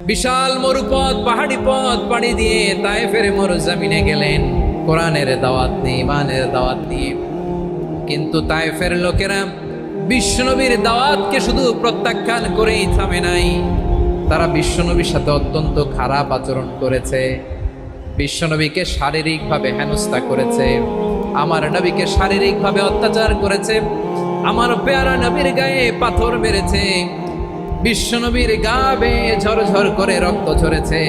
বিশাল মরুপথ, পাহাড়ি পথ পাড়ি দিয়ে তায়েফের মরুজমিনে গেলেন কোরআনের দাওয়াত নিয়ে, ইমানের দাওয়াত নিয়ে। কিন্তু তায়েফের লোকেরা বিশ্বনবীর দাওয়াতকে শুধু প্রত্যাখ্যান করেই থামে নাই, তারা বিশ্বনবীর সাথে অত্যন্ত খারাপ আচরণ করেছে। বিশ্বনবীকে শারীরিকভাবে হেনস্থা করেছে, আমার নবীকে শারীরিকভাবে অত্যাচার করেছে, আমার পেয়ারা নবীর গায়ে পাথর মেরেছে, বিশ্বনবীর গা বেয়ে ঝরঝর করে রক্ত ঝরেছে,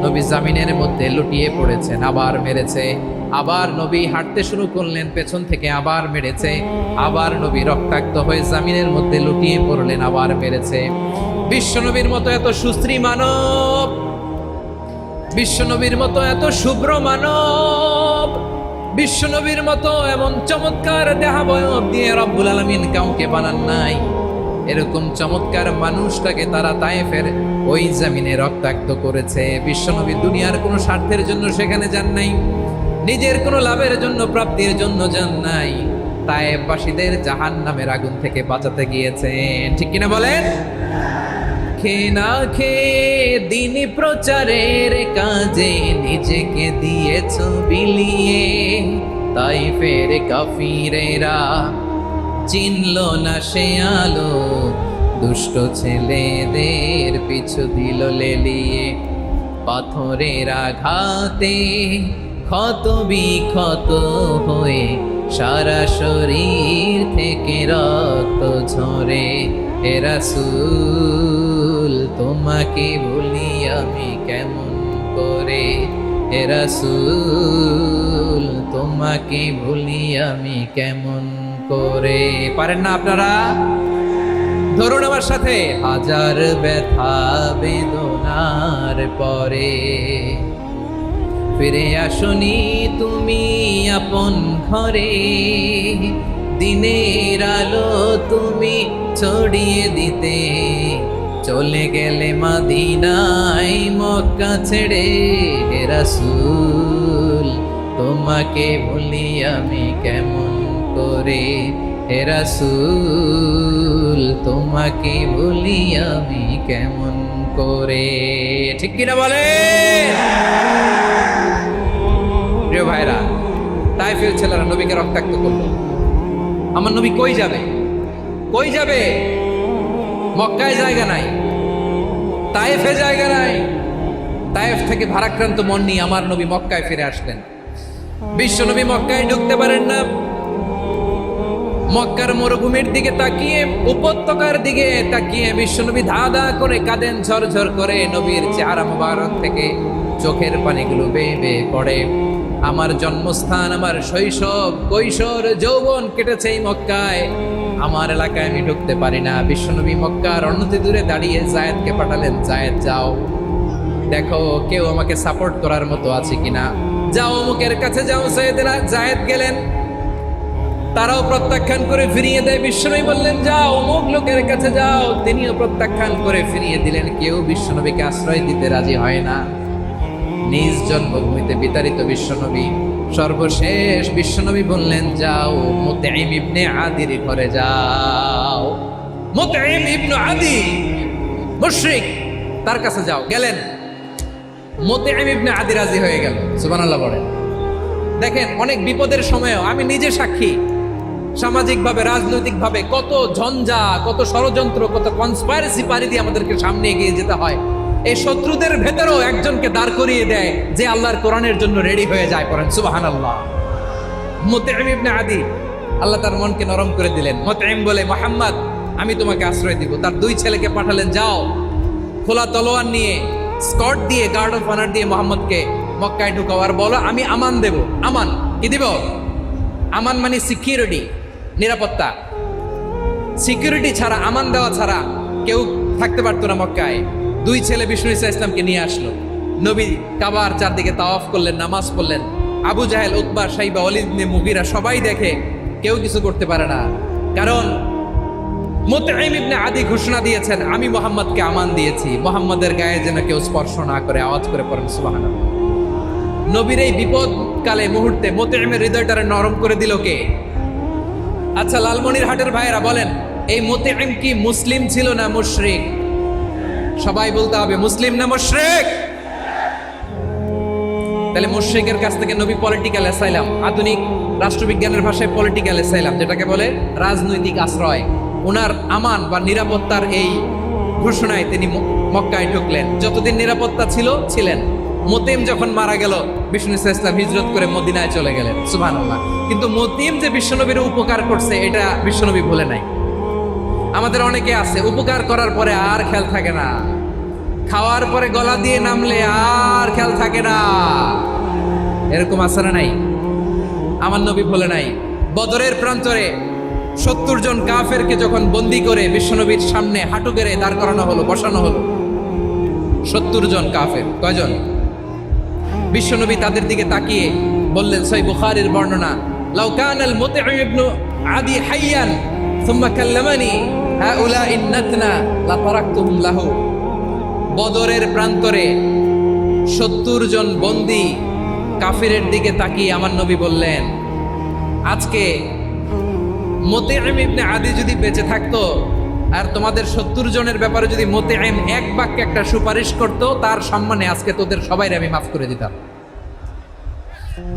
নবী জামিনের মধ্যে লুটিয়ে পড়েছেন, আবার মেরেছে, আবার নবী হাঁটতে শুরু করলেন, পেছন থেকে আবার মেরেছে, আবার নবী রক্তাক্ত হয়ে জামিনের মধ্যে লুটিয়ে পড়লেন, আবার মেরেছে। বিশ্বনবীর মতো এত সুশ্রী মানব, বিশ্বনবীর মতো এত শুভ্র মানব, বিশ্বনবীর মতো এমন চমৎকার দেহাবয়ব দিয়ে রব্বুল আলামিন কাউকে বানান নাই। এরকম চমৎকার মানুষটাকে তারা তায়েফের ওই জমিনে রক্তাক্ত করেছে। বিশ্বনবী দুনিয়ার কোনো স্বার্থের জন্য সেখানে যান নাই, নিজের কোনো লাভের জন্য, প্রাপ্তির জন্য যান নাই, তায়েফবাসীদের জাহান্নামের আগুন থেকে বাঁচাতে গিয়েছেন। ঠিক কিনা বলেন? খেয়ে না খেয়ে দিন প্রচারের কাজে নিজেকে দিয়েছ বিলিয়ে, তায়েফের কাফিরেরা চিনল না সে আলো, দুষ্ট ছেলেদের পিছু দিল লেলিয়ে, পাথরের আঘাতে ক্ষত বিক্ষত হয়ে সারা শরীর থেকে রক্ত ঝরে। হে রাসূল তোমাকে ভুলি আমি কেমন করে, হে রাসূল তোমাকে ভুলি আমি কেমন করে। পারেন না আপনারা? ধরুন আমার সাথে। হাজার ব্যথা বেদনার পরে ফিরে আসনি তুমি আপন ঘরে, দিনের আলো তুমি ছড়িয়ে দিতে চলে গেলে মদিনায় মক্কা ছেড়ে। হে রাসূল তোমাকে ভুলি আমি কেমন করে, হে রাসূল তোমাকে ভুলি আমি কেমন করে। ঠিক কিনা বলে? প্রিয় ভাইরা, তায়েফের ছেলেরা নবীকে রক্তাক্ত করলো। আমার নবী কই যাবে? কই যাবে? মক্কায় জায়গা নাই, তায়েফে জায়গা নাই। তায়েফ থেকে ভারাক্রান্ত মন নিয়ে আমার নবী মক্কায় ফিরে আসলেন। বিশ্ব নবী মক্কায় ঢুকতে পারেন না। মক্কার মরুভূমির দিকে তাকিয়ে, উপত্যকার দিকে তাকিয়ে বিশ্বনবী ধা ধা করে কাঁদেন, ঝরঝর করে। নবীর চেহারা মুবারক থেকে চোখের পানিগুলো বেয়ে বেয়ে পড়ে। আমার জন্মস্থান, আমার শৈশব, কৈশোর, যৌবন কেটেছে এই মক্কায়, আমার এলাকায় আমি ঢুকতে পারি না। বিশ্বনবী মক্কার অনতি দূরে দাঁড়িয়ে জায়েদকে পাঠালেন, জায়েদ যাও দেখো কেউ আমাকে সাপোর্ট করার মতো আছে কিনা, যাও অমুকের কাছে যাও। জায়েদ গেলেন, তারাও প্রত্যাখ্যান করে ফিরিয়ে দেয়। বিশ্বনবী বললেন যাও অমুক লোকের কাছে যাও, তিনিও প্রত্যাখ্যান করে ফিরিয়ে দিলেন। কেউ বিশ্বনবীকে আশ্রয় দিতে রাজি হয় না। নিজ জন্মভূমিতে বিতাড়িত বিশ্বনবী, সর্বশেষ বিশ্বনবী বললেন যাও মুতঈম ইবনে আদির ঘরে যাও। মুতঈম ইবনে আদি মুশরিক, তার কাছে যাও। গেলেন, মুতঈম ইবনে আদি রাজি হয়ে গেল। সুবহানাল্লাহ বলেন। দেখেন, অনেক বিপদের সময়ও আমি নিজে সাক্ষী, সামাজিকভাবে, রাজনৈতিকভাবে কত ঝঞ্ঝা, কত ষড়যন্ত্র, কত কনস্পাইরেসি পাড়ি দিয়ে আমাদেরকে সামনে এগিয়ে যেতে হয়। এই শত্রুদের ভেতরেও একজনকে দাঁড় করিয়ে দেয় যে আল্লাহর কোরআনের জন্য রেডি হয়ে যায়। পড়েন সুবহানাল্লাহ। মুতঈম ইবনে আদি, আল্লাহ তার মনকে নরম করে দিলেন। মুতঈম বলে, মুহাম্মদ আমি তোমাকে আশ্রয় দিব। তার দুই ছেলেকে পাঠালেন, যাও খোলা তলোয়ার নিয়ে, স্কট দিয়ে, গার্ড অফ অনার দিয়ে মুহাম্মদকে মক্কায় ঢুকাও, আর বলো আমি আমান দেব। আমান কি দিব? আমান মানে সিকিউরিটি, নিরাপত্তা। সিকিউরিটি ছাড়া, আমান দেওয়া ছাড়া কেউ থাকতে পারতো না মক্কায়। দুই ছেলে বিষ্ণু ইসা ইসলামকে নিয়ে আসলো। নবী কাবার চারদিকে তাওয়াফ করলেন, নামাজ পড়লেন। আবু জাহেল, উতবা, শাইবা, ওয়ালিদ ইবনে মুগীরা সবাই দেখে, কেউ কিছু করতে পারে না। কারণ মুতঈম ইবনে আদি ঘোষণা দিয়েছেন আমি মুহাম্মদকে আমান দিয়েছি, মুহাম্মদের গায়ে যেন কেউ স্পর্শ না করে। আওয়াজ করে পড়েন সুবহানাল্লাহ। নবীর এই বিপদকালে মুহূর্তে মুতঈমের হৃদয়টারে নরম করে দিল কে? আচ্ছা লালমনিরহাটের ভাইয়েরা বলেন, এই মুতঈম কি মুসলিম ছিল না মুশরিক? সবাই বলতে হবে মুসলিম না মুশরিক। তাহলে মুশরিকের কাছ থেকে নবী পলিটিক্যাল অ্যাসাইলাম, আধুনিক রাষ্ট্রবিজ্ঞানের ভাষায় পলিটিক্যাল অ্যাসাইলাম যেটাকে বলে রাজনৈতিক আশ্রয়, ওনার আমান বা নিরাপত্তার এই ঘোষণায় তিনি মক্কায় ঢুকলেন। যতদিন নিরাপত্তা ছিলেন। মতিম যখন মারা গেল বিষ্ণু ইসলাম হিজরত করে মদিনায় চলে গেলেন, সুবহানাল্লাহ। কিন্তু মতিম যে বিশ্বনবীর উপকার করছে এটা বিশ্বনবী ভুলে নাই। আমাদের অনেকে আছে উপকার করার পরে আর খেয়াল থাকে না, খাওয়ার পরে গলা দিয়ে নামলে আর খেয়াল থাকে না, এরকম আছে না নাই? আমার নবী ভুলে নাই। বদরের প্রান্তরে 70 জন কাফেরকে যখন বন্দী করে বিশ্বনবীর সামনে হাঁটু গেড়ে দাঁড় করানো হলো, বসানো হলো, 70 জন কাফের। কয়জন? বিশ্বনবী তাদের দিকে তাকিয়ে বললেন, সহিহ বুখারীর বর্ণনা, লাউ কানাল মুতঈম ইবনে আদি হাইয়ান সুম্মা কাল্লামানি হাউলাই নাতনা লা তারাকতুহুম লাহু। বদরের প্রান্তরে 70 জন বন্দী কাফিরের দিকে তাকিয়ে আমার নবী বললেন, আজকে মুতঈম ইবনে আদি যদি বেঁচে থাকতো আর তোমাদের 70 জনের ব্যাপারে যদি মুতঈম এক বাক্যে একটা সুপারিশ করত, তার সম্মানে আজকে তোদের সবাইকে আমি মাফ করে দিতাম।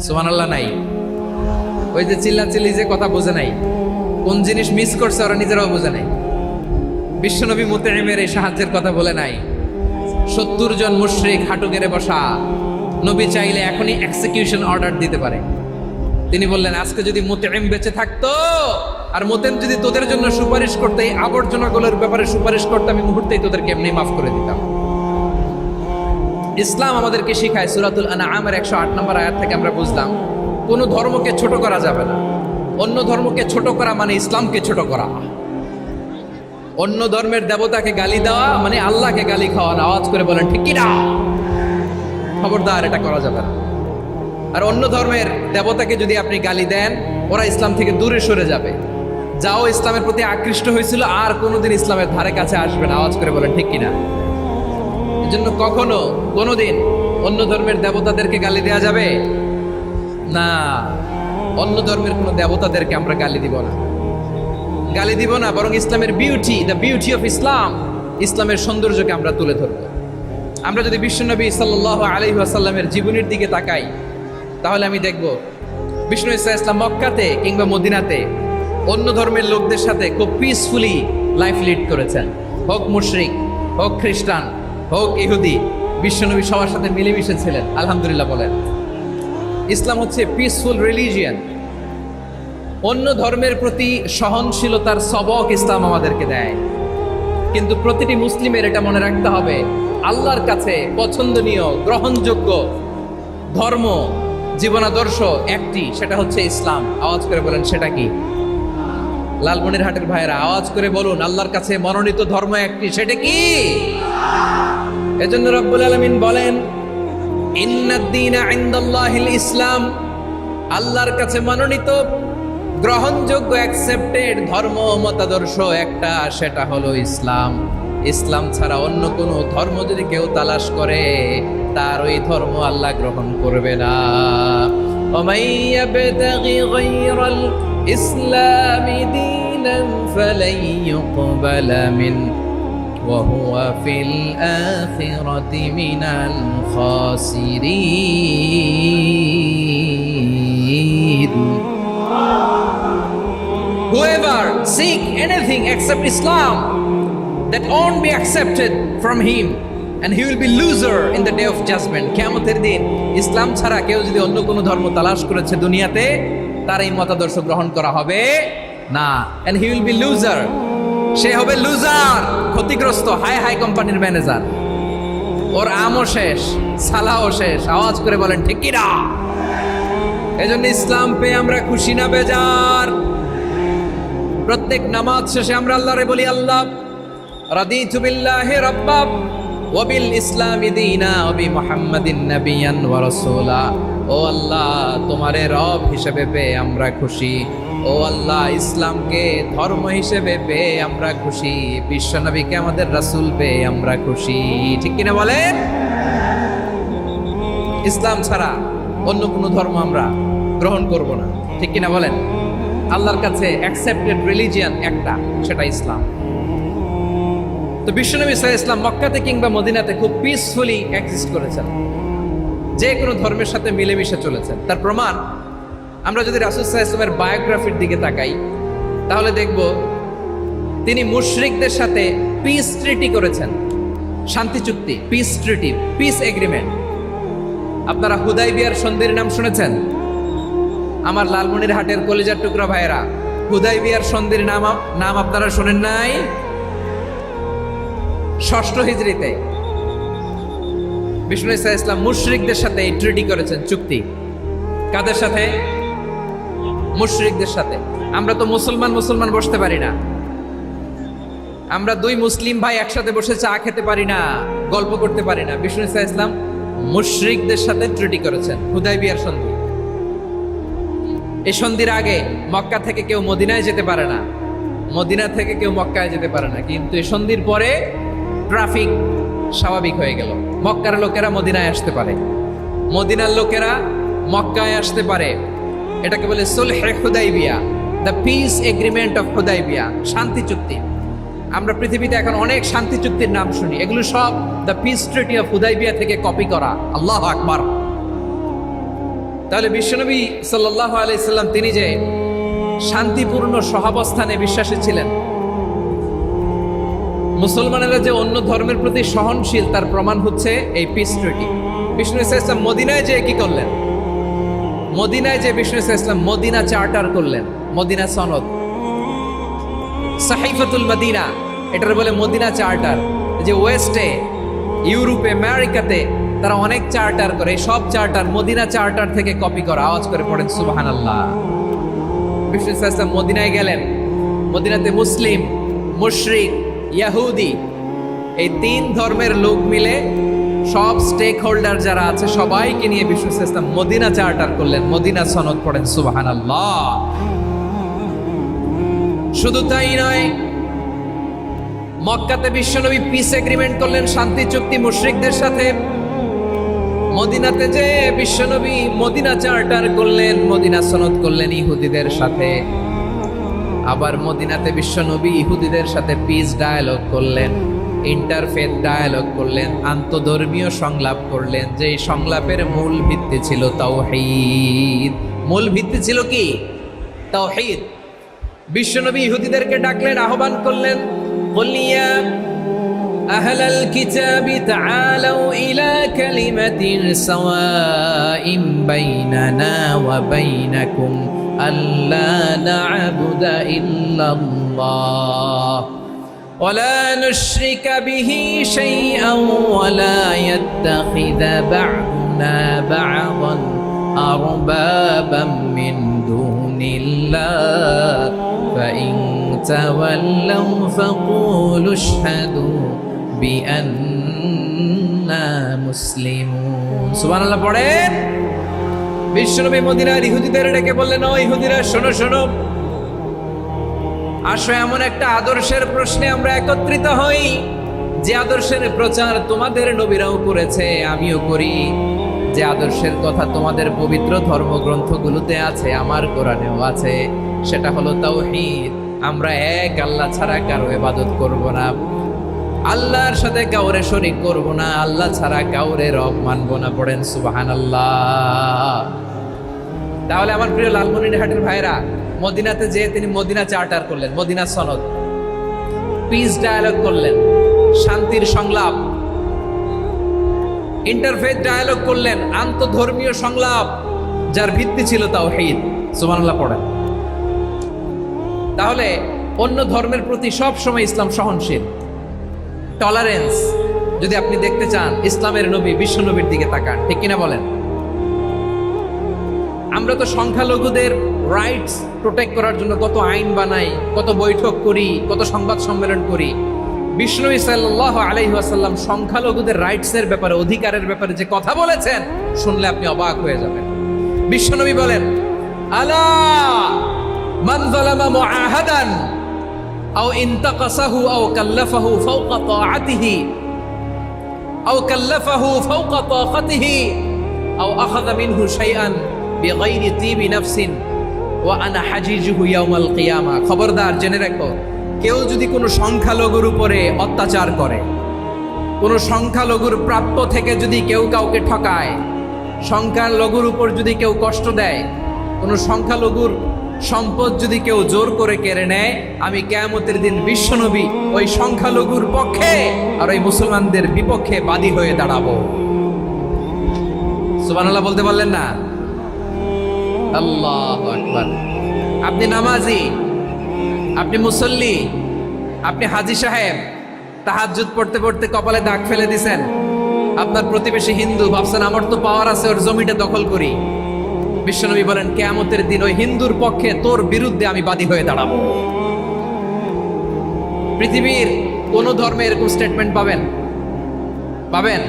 সুবহানাল্লাহ নাই? ওই যে চিল্লাচিল্লি যে কথা বোঝে নাই, কোন জিনিস মিস করছে ওরা নিজেরাও বোঝে নাই। বিশ্বনবী মুতঈমের এই সাহায্যের কথা বলে নাই। 70 জন মুশরিক হাঁটু গেড়ে বসা, নবী চাইলে এখনই এক্সিকিউশন অর্ডার দিতে পারে। তিনি বললেন, আজকে যদি মুতঈম বেঁচে থাকতো আর মুতঈম যদি তোদের জন্য সুপারিশ করতে, এই আবর্জনাগুলোর ব্যাপারে সুপারিশ করতে, আমি মুহূর্তেই তোদেরকে এমনি মাফ করে দিতাম। ইসলাম আমাদেরকে শিখায়, সূরাতুল আনআমের 108 নম্বর আয়াত থেকে আমরা বুঝলাম কোনো ধর্মকে ছোট করা যাবে না। অন্য ধর্মকে ছোট করা মানে ইসলামকে ছোট করা। অন্য ধর্মের দেবতাকে গালি দেওয়া মানে আল্লাহকে গালি খাওয়া। আওয়াজ করে বলেন ঠিক কি না? খবরদার, এটা করা যাবে না। আর অন্য ধর্মের দেবতাকে যদি আপনি গালি দেন, ওরা ইসলাম থেকে দূরে সরে যাবে। যাও ইসলামের প্রতি আকৃষ্ট হয়েছিল আর কোনোদিন ইসলামের ধারে কাছে আসবে না। আওয়াজ করে বলেন ঠিক কিনা? এজন্য কখনো কোনোদিন অন্য ধর্মের দেবতাদেরকে গালি দেওয়া যাবে না। অন্য ধর্মের কোনো দেবতাদেরকে আমরা গালি দিব না, গালি দিব না, বরং ইসলামের beauty, the beauty of Islam, ইসলামের সৌন্দর্যকে আমরা তুলে ধরব। আমরা যদি বিশ্বনবী সাল্লাল্লাহু আলাইহি ওয়াসাল্লামের জীবনের দিকে তাকাই, তাহলে আমি দেখব বিষ্ণু ইসলাম মক্কাতে কিংবা মদিনাতে অন্য ধর্মের লোকদের সাথে খুব পিসফুলি লাইফ লিড করেছেন। হোক মুশরিক, হোক খ্রিস্টান, হোক ইহুদি, বিশ্বনবী সবার সাথে মিলেমিশে ছিলেন। আলহামদুলিল্লাহ বলেন। ইসলাম হচ্ছে পিসফুল রিলিজিয়ান। অন্য ধর্মের প্রতি সহনশীলতার সবক ইসলাম আমাদেরকে দেয়। কিন্তু প্রতিটি মুসলিমের এটা মনে রাখতে হবে, আল্লাহর কাছে পছন্দনীয় গ্রহণযোগ্য ধর্ম, জীবনাদর্শ একটি, সেটা হচ্ছে ইসলাম। আওয়াজ করে বলেন সেটা কি? লালমনিরহাটের ভাইয়েরা আওয়াজ করে বলুন, আল্লাহর কাছে মনোনীত ধর্ম একটি, সেটা কি? এজন্য রব্বুল আলামিন বলেন, ইন্নাদ-দীনা ইনদাল্লাহিল ইসলাম। আল্লাহর কাছে মনোনীত গ্রহণযোগ্য অ্যাকসেপ্টেড ধর্ম মতাদর্শ একটা, সেটা হলো ইসলাম। ইসলাম ছাড়া অন্য কোনো ধর্ম যদি কেউ তালাশ করে, তার ওই ধর্ম আল্লাহ গ্রহণ করবে না। ওমাই ইয়াবতাগি গায়রাল ইসলামি দীনান ফালাই ইউকবালা মিন ওয়া হুয়া ফিল আখিরাতি মিনাল খাসিরিন। Whoever seek anything except Islam, that won't be accepted from him, and he will be loser in the day of judgment. কিয়ামতের দিন ইসলাম ছাড়া কেউ যদি অন্য কোনো ধর্ম তালাশ করেছে দুনিয়াতে, তার এই মতাদর্শ গ্রহণ করা হবে না। and he will be loser, সে হবে লুজার, ক্ষতিগ্রস্ত। হাই হাই কোম্পানির ম্যানেজার, ওর আমও শেষ, সালাও শেষ। আওয়াজ করে বলেন ঠিক কি না? এজন্য ইসলাম পেয়ে আমরা খুশি না বেজার? প্রত্যেক নামাজ শেষে আমরা আল্লাহরে বলি, আল্লাহ রাদিতু বিল্লাহি রাব্বা ওয়া বিল ইসলামি দীনা ওয়া বি মুহাম্মাদিন নাবিয়ান ওয়া রাসূলা। ও আল্লাহ, তোমারে রব হিসেবে পেয়ে আমরা খুশি। ও আল্লাহ, ইসলামকে ধর্ম হিসেবে পেয়ে আমরা খুশি। বিশ্বনবীকে আমাদের রাসূল পেয়ে আমরা খুশি। ঠিক কিনা বলেন? ইসলাম ছাড়া অন্য কোনো ধর্ম আমরা গ্রহণ করব না। ঠিক কিনা বলেন? আল্লাহর কাছে অ্যাকসেপ্টেড রিলিজিয়ান একটা, সেটা ইসলাম। তো বিশ্বনবী সাল্লাল্লাহু আলাইহি ওয়াসাল্লাম মক্কাতে কিংবা মদিনাতে খুব পিসফুলি এক্সিস্ট করেছেন, যে কোনো ধর্মের সাথে মিলেমিশে চলেছেন। তার প্রমাণ আমরা যদি রাসূল সাল্লাল্লাহু আলাইহি ওয়াসাল্লামের বায়োগ্রাফির দিকে তাকাই, তাহলে দেখব তিনি মুশরিকদের সাথে পিস ট্রিটি করেছেন, শান্তি চুক্তি, পিস ট্রিটি, পিস এগ্রিমেন্ট। আপনারা হুদাইবিয়ার সন্ধির নাম শুনেছেন? আমার লালমনিরহাটের কলিজার টুকরা ভাইয়েরা, হুদাইবিয়ার সন্ধির নাম আপনারা শুনেন নাই? 6ষ্ঠ হিজরিতে বিষ্ণু ঈসা ইসলাম মুশরিকদের সাথে এই ট্রিটি করেছেন, চুক্তি। কাদের সাথে? মুশরিকদের সাথে। আমরা তো মুসলমান বসতে পারি না, আমরা দুই মুসলিম ভাই একসাথে বসে চা খেতে পারি না, গল্প করতে পারি না। বিষ্ণু ঈসা ইসলাম মুশরিকদের সাথে ট্রিটি করেছেন, হুদাইবিয়ার সন্ধি। এই সন্ধির আগে মক্কা থেকে কেউ মদিনায় যেতে পারে না, মদিনা থেকে কেউ মক্কায় যেতে পারে না। কিন্তু এই সন্ধির পরে ট্রাফিক স্বাভাবিক হয়ে গেল, মক্কার লোকেরা মদিনায় আসতে পারে, মদিনার লোকেরা মক্কায় আসতে পারে। এটাকে বলে সুলহে Hudaybiyyah, the peace agreement of Hudaybiyyah, শান্তি চুক্তি। আমরা পৃথিবীতে এখন অনেক শান্তি চুক্তির নাম শুনি, এগুলো সব the piece treaty of Hudaibiya থেকে কপি করা। আল্লাহু আকবার। তাহলে বিশ্বনবী সাল্লাল্লাহু আলাইহি সাল্লাম তিনি যে শান্তিপূর্ণ সহাবস্থানে বিশ্বাসী ছিলেন, মুসলমানেরা যে অন্য ধর্মের প্রতি সহনশীল, তার প্রমাণ হচ্ছে এই পিস ট্রিটি। বিষ্ণু ঈসা ইসলাম মদিনায় যে কি করলেন? মদিনায় যে বিষ্ণু ঈসা ইসলাম মদিনা চার্টার করলেন, মদিনা সনদ, সাহিফাতুল মদিনা, এটার বলে মদিনা চার্টার। যে ওয়েস্টে, ইউরোপে, আমেরিকাতে তারা অনেক চার্টার করে, সব চার্টার মদিনা চার্টার থেকে কপি করা। আওয়াজ করে পড়েন সুবহানাল্লাহ। বিষ্ণু ঈসা ইসলাম মদিনায় গেলেন, মদিনাতে মুসলিম, মুশরিক, ইহুদি, এই 3 ধর্মের লোক মিলে সব স্টেক হোল্ডার যারা আছে সবাইকে নিয়ে বিষ্ণু ঈসা ইসলাম মদিনা চার্টার করলেন, মদিনা সনদ। পড়েন সুবহানাল্লাহ। শুধু তাই নয়, মক্কাতে বিশ্বনবী পিস এগ্রিমেন্ট করলেন, শান্তি চুক্তি মুশরিকদের সাথে। মদিনাতে যে বিশ্বনবী মদিনা চার্টার করলেন, মদিনা সনদ করলেন ইহুদিদের সাথে। আবার মদিনাতে বিশ্বনবী ইহুদিদের সাথে পিস ডায়ালগ করলেন, ইন্টারফেথ ডায়ালগ করলেন, আন্তধর্মীয় সংলাপ করলেন। যে সংলাপের মূল ভিত্তি ছিল তাওহীদ। মূল ভিত্তি ছিল কি? তাওহীদ। বিশ্বনবী ইহুদিদেরকে ডাকলেন, আহ্বান করলেন, কুল ইয়া আহলাল কিতাবি তাআলাউ ইলা কালিমাতিন সাওয়াইন বাইনানা ওয়া বাইনাকুম আল্লা না'বুদা ইল্লাল্লাহ ওয়া লা নুশরিকা বিহি শাইআন ওয়া লা ইয়াত্তাখিযা বা'দুনা বা'দান আরবাবাম মিন দুনিল্লাহ فإن تولوا فقولوا اشهدوا بأننا مسلمون। সুবহানাল্লাহ পড়েন। বিশ্বনবী মদিনার ইহুদিদের ডেকে বললেন, ও ইহুদিরা, শোনো শোনো, আসো এমন একটা আদর্শের প্রশ্নে আমরা একত্রিত হই, যে আদর্শের প্রচার তোমাদের নবীরাও করেছে, আমিও করি, যে আদর্শের কথা তোমাদের পবিত্র ধর্মগ্রন্থগুলোতে আছে, আমার কোরআনেও আছে। সেটা হলো তাওহীদ। আমরা এক আল্লাহ ছাড়া কারো ইবাদত করব না, আল্লাহর সাথে কাউরে শরীক করব না, আল্লাহ ছাড়া কাউরে রব মানব না। পড়েন সুবহানাল্লাহ। তাহলে আমার প্রিয় লালমনিরহাটের ভাইরা, মদিনাতে যে তিনি মদিনা চার্টার করলেন, মদিনা সনদ, পিস ডায়ালগ করলেন, শান্তির সংলাপ, ইন্টারফেথ ডায়ালগ করলেন, আন্তধর্মীয় সংলাপ, যার ভিত্তি ছিল তাওহীদ। সুবহানাল্লাহ পড়েন। তাহলে অন্য ধর্মের প্রতি সব সময় ইসলাম সহনশীল, টলারেন্স। যদি আপনি দেখতে চান ইসলামের নবী বিশ্ব নবীর দিকে তাকান, ঠিক কিনা বলেন? আমরা তো সংখ্যালঘুদের রাইটস প্রোটেক্ট করার জন্য কত আইন বানাই, কত বৈঠক করি, কত সংবাদ সম্মেলন করি। বিষ্ণু সাল্লাল্লাহু আলাইহি ওয়াসাল্লাম সংখ্যালঘুদের রাইটসের ব্যাপারে, অধিকারের ব্যাপারে যে কথা বলেছেন, শুনলে আপনি অবাক হয়ে যাবেন। বিশ্বনবী বলেন, আলা মান যালামা মুআহাদান আও ইনতাকাসাহু আও কাল্লাফাহু ফাওকা তাআতিহি আও কাল্লাফাহু ফাওকা তাকাতিহি আও আখাযা মিনহু শাইআন বিগাইরি তিবি নাফসিন ওয়া আনা হাজিজুহু ইয়াউমাল কিয়ামা। খবরদার, জেনে রাখো, কেউ যদি কোনো সংখ্যালঘুর উপরে অত্যাচার করে, কোনো সংখ্যালঘুর প্রাপ্য থেকে যদি কেউ কাউকে ঠকায়, সংখ্যালঘুর উপর যদি কেউ কষ্ট দেয়, কোনো সংখ্যালঘুর সম্পদ যদি কেউ জোর করে কেড়ে নেয়, আমি কিয়ামতের দিন বিশ্বনবী ওই সংখ্যালঘুর পক্ষে আর ওই মুসলমানদের বিপক্ষে বাদী হয়ে দাঁড়াবো। সুবহানাল্লাহ বলতে পারলেন না? আল্লাহু আকবার। আপনি নামাজি, আপনি মুসল্লি, আপনি হাজী সাহেব, তাহাজ্জুদ পড়তে পড়তে কপালে দাগ ফেলে দিছেন, আপনার প্রতিবেশী হিন্দু, ভাবছেন আমার তো পাওয়ার আছে, ওর জমিটা দখল করি। বিশ্বনবী বলেন কিয়ামতের দিন ওই হিন্দুর পক্ষে তোর বিরুদ্ধে আমি বাদী হয়ে দাঁড়াবো। পৃথিবীর কোন ধর্মে এরকম স্টেটমেন্ট পাবেন? পাবেন?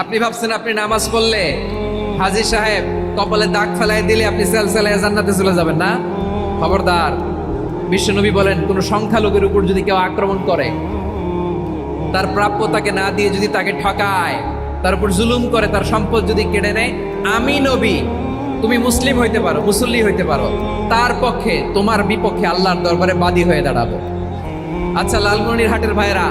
আপনি ভাবছেন আপনি নামাজ পড়লে হাজী সাহেব কপালে দাগ ফেলাই দিলে আপনি সেলসেলায় জান্নাতে চলে যাবেন না? খবরদার। বিশ্বনবী বলেন কোন সংখ্যালঘুর উপর যদি কেউ আক্রমণ করে, তার প্রাপ্য তাকে না দিয়ে যদি তাকে ঠকায়, তার উপর জুলুম করে, তার সম্পদ যদি কেড়ে নেয়, আমি নবী, তুমি মুসলিম হইতে পারো, মুসল্লি হইতে পারো, তার পক্ষে তোমার বিপক্ষে আল্লাহর দরবারে বাদী হয়ে দাঁড়াবো। আচ্ছা লালমনিরহাটের ভাইরা,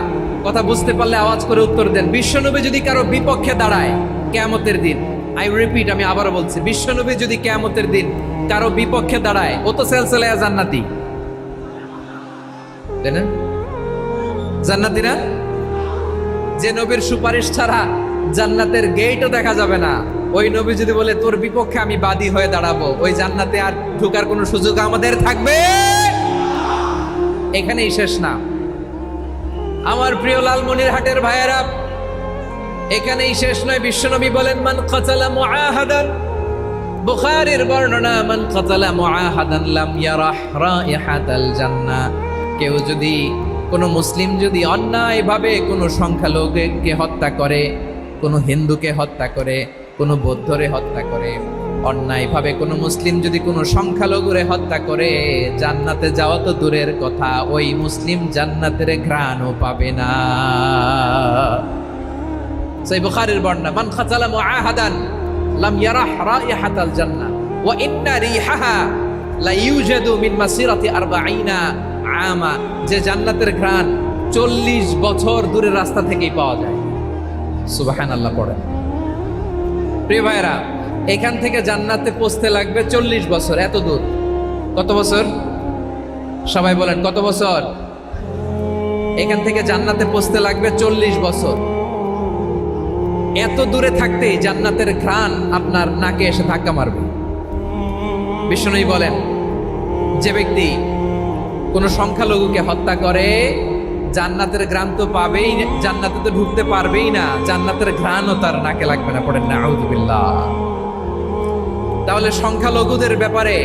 কথা বুঝতে পারলে আওয়াজ করে উত্তর দেন। বিশ্বনবী যদি কারো বিপক্ষে দাঁড়ায় কিয়ামতের দিন, আই রিপিট, আমি আবারও বলছি, বিশ্বনবী যদি কিয়ামতের দিন কারো বিপক্ষে দাঁড়ায়, ও তো সেলসেলায়া জান্নাতি, তাই না? জান্নাতি না? যে নবীর সুপারিশ ছাড়া জান্নাতের গেটও দেখা যাবে না, ওই নবী যদি বলে তোর বিপক্ষে আমি বাদী হয়ে দাঁড়াবো, ওই জান্নাতে আর ঢোকার কোনো সুযোগ আমাদের থাকবে? এখানেই শেষ না আমার প্রিয় লালমনিরহাটের ভাইয়েরা, এখানেই শেষ নয়। বিশ্বনবী বলেন মান কাতালা মুআহাদান, বুখারীর বর্ণনা, মান কাতালা মুআহাদান লাম ইয়ারাহ রাইহাতাল জান্নাহ। কেউ যদি, কোনো মুসলিম যদি অন্যায়ভাবে কোনো সংখ্যালঘুকে হত্যা করে, কোনো হিন্দুকে হত্যা করে, কোনো বৌদ্ধরে হত্যা করে, অন্যায়ভাবে কোনো মুসলিম যদি কোনো সংখ্যালঘুরে হত্যা করে, জান্নাতে যাওয়া তো দূরের কথা, ওই মুসলিম জান্নাতের ঘ্রাণও পাবে না। সেই বুখারীর বর্ণনা, মান কাতালা মুআহাদান লাম ইয়ারাহ রাইহাতাল জান্নাহ ওয়া ইন্না রিহাহা লা ইউজাদু মিন মাসিরাতি 40 আমা। যে জান্নাতের ঘ্রাণ 40 বছর দূরের রাস্তা থেকেই পাওয়া যায়। সুবহানাল্লাহ পড়েন। প্রিয় ভাইরা, এখান থেকে জান্নাতে পৌঁছতে লাগবে 40 বছর। এত দূর, কত বছর? সবাই বলেন কত বছর? এখান থেকে জান্নাতে পৌঁছতে লাগবে 40 বছর। এত দূরে থাকতেই জান্নাতের ঘ্রাণ আপনার নাকে এসে ধাক্কা মারবে। বিষ্ণুই বলেন যে ব্যক্তি কোন সংখ্যালঘুকে হত্যা করে, জান্নাতের ঘ্রাণ তো পাবেই, জান্নাতে তো ঢুকতে পারবেই না, জান্নাতের ঘ্রাণও তার নাকে লাগবে না। পড়েন না আউযুবিল্লাহ। তাহলে সংখ্যালঘুদের ব্যাপারে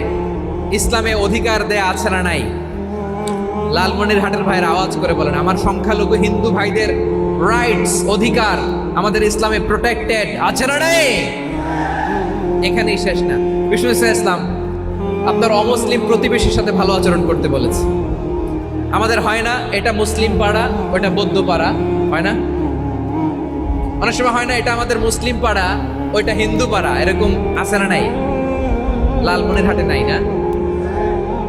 ইসলামে অধিকার দেয়া আছে না নাই? লালমনিরহাটের ভাইয়ের আওয়াজ করে বলেন, আমার সংখ্যালঘু হিন্দু ভাইদের রাইটস, অধিকার আমাদের ইসলামে প্রোটেক্টেড আছে না নাই? এখানেই শেষ না। বিষ্ণু ইসলাম আপনার অমুসলিম প্রতিবেশীর সাথে ভালো আচরণ করতে বলেছে। আমাদের হয় না এটা মুসলিম পাড়া, ওটা বৌদ্ধ পাড়া, হয় না? অনেক সময় হয় না এটা আমাদের মুসলিম পাড়া, ওইটা হিন্দু পাড়া, এরকম আছে না নাই? লালমনিরহাটে নাই না?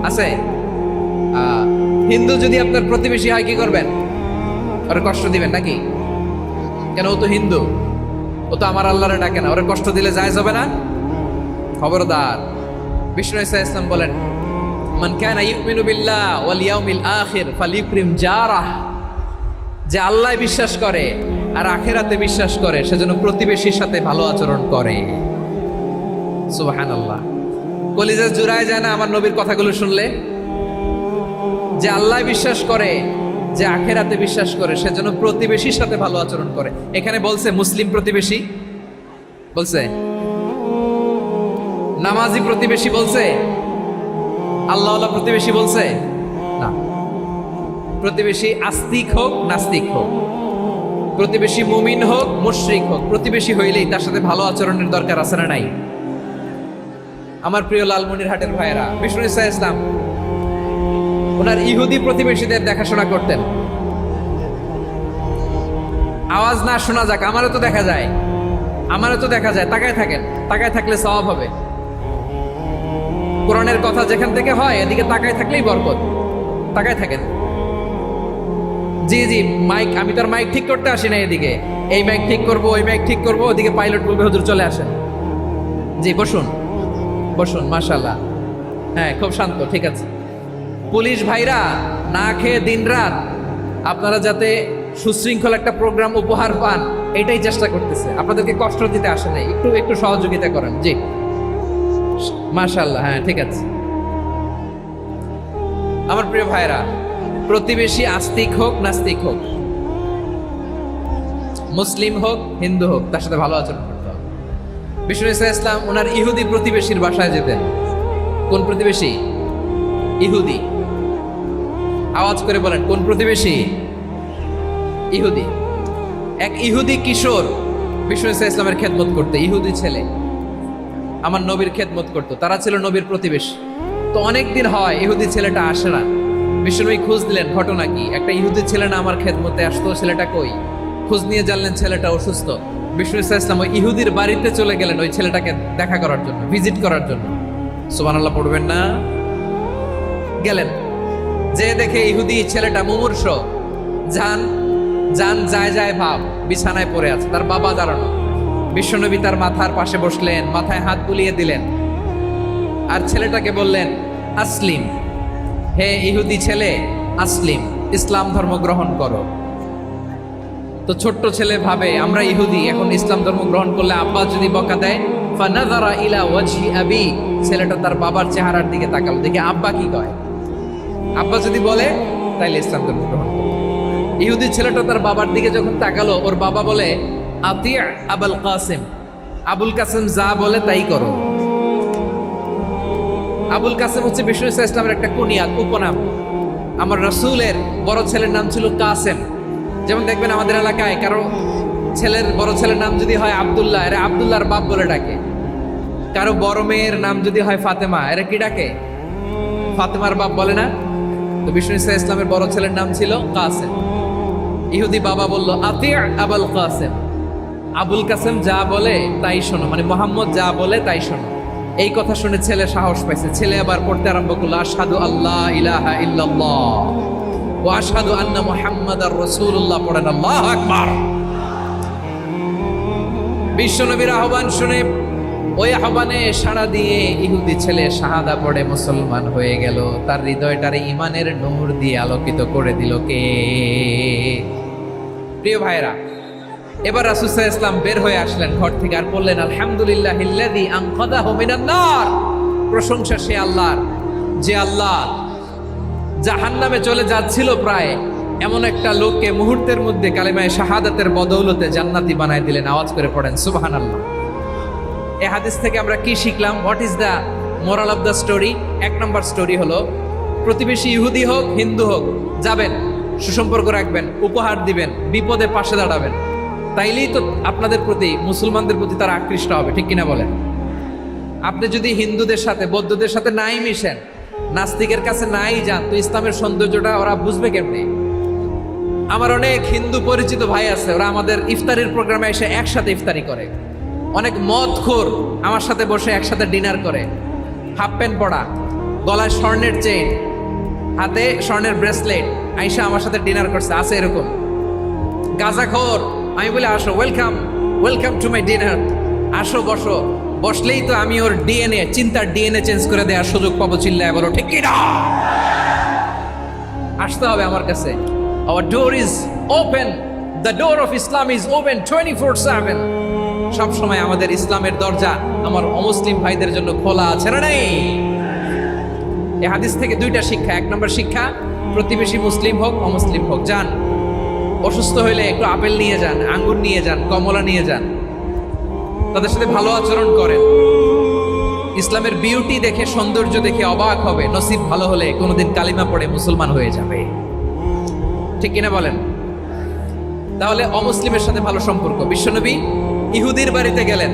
আছে? হিন্দু যদি আপনার প্রতিবেশী হয় কি করবেন? ওরা কষ্ট দিবেন নাকি? কেন? ও তো হিন্দু, ও তো আমার আল্লাহরে ডাকে না, ওরা কষ্ট দিলে জায়েজ হবে না? খবরদার। বিষ্ণু ইসলাম বলেন মান কানা ইউমিনু বিল্লাহ ওয়াল ইয়াউমিল আখির ফালিউকরিম জারাহ। যে আল্লাহ বিশ্বাস করে আর আখিরাতে বিশ্বাস করে, সেজন্য প্রতিবেশীর সাথে ভালো আচরণ করে। সুবহানাল্লাহ। কলিজা জুড়ায় যায় না আমার নবীর কথাগুলো শুনলে? যে আল্লাহ বিশ্বাস করে, যে আখিরাতে বিশ্বাস করে, সেজন্য প্রতিবেশীর সাথে ভালো আচরণ করে। এখানে বলছে মুসলিম প্রতিবেশী, বলছে নামাজি প্রতিবেশী, বলছে আল্লাহওয়ালা প্রতিবেশী, বলছে না। প্রতিবেশী আস্তিক হোক নাস্তিক হোক, প্রতিবেশী মুমিন হোক মুশরিক হোক, প্রতিবেশী হইলেই তার সাথে ভালো আচরণের দরকার আছে না নাই? আমার প্রিয় লালমনিরহাটের ভাইয়েরা, বিষ্ণু ইসলাম ওনার ইহুদি প্রতিবেশীদের দেখাশোনা করতেন। আওয়াজ না শোনা যাক, আমারও তো দেখা যায়, আমারও তো দেখা যায়। তাকায় থাকেন, তাকায় থাকলে সওয়াব হবে। কোরআনের কথা যেখান থেকে হয় এদিকে তাকায় থাকলেই বরকত। তাকায় থাকেন। জি জি, মাইক, আমি তো আর মাইক ঠিক করতে আসি না এদিকে, এই মাইক ঠিক করব, ওই মাইক ঠিক করব, ওদিকে পাইলট বলবে হুজুর চলে আসেন। জি বসুন, বসুন, মাশাআল্লাহ। হ্যাঁ, খুব শান্ত, ঠিক আছে। পুলিশ ভাইরা না খেয়ে দিনরাত আপনারা যাতে সুশৃঙ্খল একটা প্রোগ্রাম উপহার পান, এটাই চেষ্টা করতেছে, আপনাদেরকে কষ্ট দিতে আসে নাই, একটু একটু সহযোগিতা করেন। জি মাশাআল্লাহ, হ্যাঁ ঠিক আছে। আমার প্রিয় ভাইরা, প্রতিবেশী আস্তিক হোক নাস্তিক হোক, মুসলিম হোক হিন্দু হোক, তার সাথে ভালো আচরণ করতে হবে। বিষ্ণু ইসলাম ওনার ইহুদি প্রতিবেশীর বাসায় যেতেন। কোন প্রতিবেশী? ইহুদি। আওয়াজ করে বলেন, কোন প্রতিবেশী? ইহুদি। এক ইহুদি কিশোর বিষ্ণু ইসলামের খেদমত করতে, ইহুদি ছেলে আমার নবীর খেদমত করতো, তারা ছিল নবীর প্রতিবেশী। তো অনেক দিন হয় ইহুদি ছেলেটা আসে না। বিশ্বনবী খোঁজ দিলেন, ঘটনা কি? একটা ইহুদি ছেলে না আমার খেদমতে আসতো, ছেলেটা কই? খোঁজ নিয়ে জানলেন ছেলেটা অসুস্থ। বিষ্ণু ইসলাম ওই ইহুদির বাড়িতে চলে গেলেন ওই ছেলেটাকে দেখা করার জন্য, ভিজিট করার জন্য। সুবহানাল্লাহ পড়বেন না? গেলেন, যে দেখে ইহুদি ছেলেটা মুমূর্ষ, জান জান যায় যায় ভাব, বিছানায় পড়ে আছে, তার বাবা দাঁড়ানো। বিশ্বনবী তার মাথার পাশে বসলেন, মাথায় হাত বুলিয়ে দিলেন, আর ছেলেটাকে বললেন, আসলিম, হে ইহুদি ছেলে, আসলিম, ইসলাম ধর্ম গ্রহণ করো। তো ছোট্ট ছেলে ভাবে আমরা ইহুদি, এখন ইসলাম ধর্ম গ্রহণ করলে আব্বা যদি বকা দেয়, ফানাযারা ইলা ওয়াজহি আবি, ছেলেটা তার বাবার চেহারার দিকে তাকালো, দেখে আব্বা কি কয়। আব্বা যদি বলে তাইলে ইসলাম ধর্ম গ্রহণ করো। ইহুদি ছেলেটা তার বাবার দিকে যখন তাকালো, ওর বাবা বলে, আতিয়া আবুল কাসিম, আবুল কাসিম যা বলে তাই করো। আবুল কাসিম হচ্ছে বিষ্ণু ইসলামের একটা কুনিয়াত, উপনাম। আমার রাসূলের বড় ছেলের নাম ছিল কাসেম। যেমন দেখবেন আমাদের এলাকায় কারো ছেলের বড় ছেলের নাম যদি হয় আব্দুল্লাহ, এরা আব্দুল্লাহর বাপ বলে ডাকে। কারো বড় মেয়ের নাম যদি হয় ফাতেমা, এরা কি ডাকে? ফাতেমার বাপ বলে না? তো বিষ্ণু ইসলামের বড় ছেলের নাম ছিল কাসেম। ইহুদি বাবা বলল, আতিয়া আবুল কাসেম, আবুল কাসেম যা বলে তাই শোনো, মানে মোহাম্মদ যা বলে তাই শোনো। এই কথা শুনে ছেলে সাহস পাইছে, ছেলে আবার পড়তে আরম্ভ করলো, আশহাদু আল্লাহ ইলাহা ইল্লাল্লাহ ওয়া আশহাদু আন্না মুহাম্মাদার রাসূলুল্লাহ, পড়েন আল্লাহু আকবার। বিশ্বনবীর আহ্বান শুনে, ওই আহ্বানে সাড়া দিয়ে ইহুদি ছেলে শাহাদা পড়ে মুসলমান হয়ে গেল। তার হৃদয়টারে ঈমানের নূর দিয়ে আলোকিত করে দিল কে? প্রিয় ভাইরা, এবার রাসূল সাল্লাল্লাহু আলাইহি ওয়াসাল্লাম বের হয়ে আসলেন ঘর থেকে, আর বললেন, আলহামদুলিল্লাহিল্লাযী আনকাযাহু মিনান নার, প্রশংসা সে আল্লাহর, যে আল্লাহ জাহান্নামে চলে যাচ্ছিল প্রায় এমন একটা লোককে মুহূর্তের মধ্যে কালিমায়ে শাহাদাতের বদৌলতে জান্নাতি বানায় দিলেন। আওয়াজ করে পড়েন সুবহানাল্লাহ। এই হাদিস থেকে আমরা কি শিখলাম? What is the moral of the story? এক নম্বর স্টোরি হলো, প্রতিবেশী ইহুদি হোক হিন্দু হোক, যাবেন, সুসম্পর্ক রাখবেন, উপহার দিবেন, বিপদে পাশে দাঁড়াবেন, তাইলেই তো আপনাদের প্রতি, মুসলমানদের প্রতি তারা আকৃষ্ট হবে, ঠিক কিনা বলেন? আপনি যদি হিন্দুদের সাথে বৌদ্ধদের সাথে নাই মিশেন, নাস্তিকের কাছে নাই যান, তো ইসলামের সৌন্দর্যটা ওরা বুঝবে কেমনে? আমার অনেক হিন্দু পরিচিত ভাই আছে, ওরা আমাদের ইফতারির প্রোগ্রামে এসে একসাথে ইফতারি করে। অনেক মদখোর আমার সাথে বসে একসাথে ডিনার করে, হাফ প্যান্ট পরা, গলায় স্বর্ণের চেইন, হাতে স্বর্ণের ব্রেসলেট, আইসা আমার সাথে ডিনার করছে, আছে এরকম। গাঁজাখোর, আমি বলি আসো, welcome welcome to my dinner, আসো বসো, বসলেই তো আমি ওর ডিএনএ, চিন্তার ডিএনএ চেঞ্জ করে দেওয়ার সুযোগ পাবো। চিল্লায় বলো ঠিক কি না? আসতে হবে আমার কাছে। Our door is open, the door of Islam is open 24/7। সব সময় আমাদের ইসলামের দরজা আমার অমুসলিম ভাইদের জন্য খোলা আছে না নাই? এই হাদিস থেকে দুইটা শিক্ষা। এক নম্বর শিক্ষা, প্রতিবেশী মুসলিম হোক অমুসলিম হোক, যান, অসুস্থ হইলে একটু আপেল নিয়ে যান, আঙ্গুর নিয়ে যান, কমলা নিয়ে যান, তাদের সাথে ভালো আচরণ করেন। ইসলামের বিউটি দেখে, সৌন্দর্য দেখে অবাক হবে, নসিব ভালো হলে কোনোদিন কালিমা পড়ে মুসলমান হয়ে যাবে, ঠিক কিনা বলেন? তাহলে অমুসলিমের সাথে ভালো সম্পর্ক। বিশ্বনবী ইহুদির বাড়িতে গেলেন,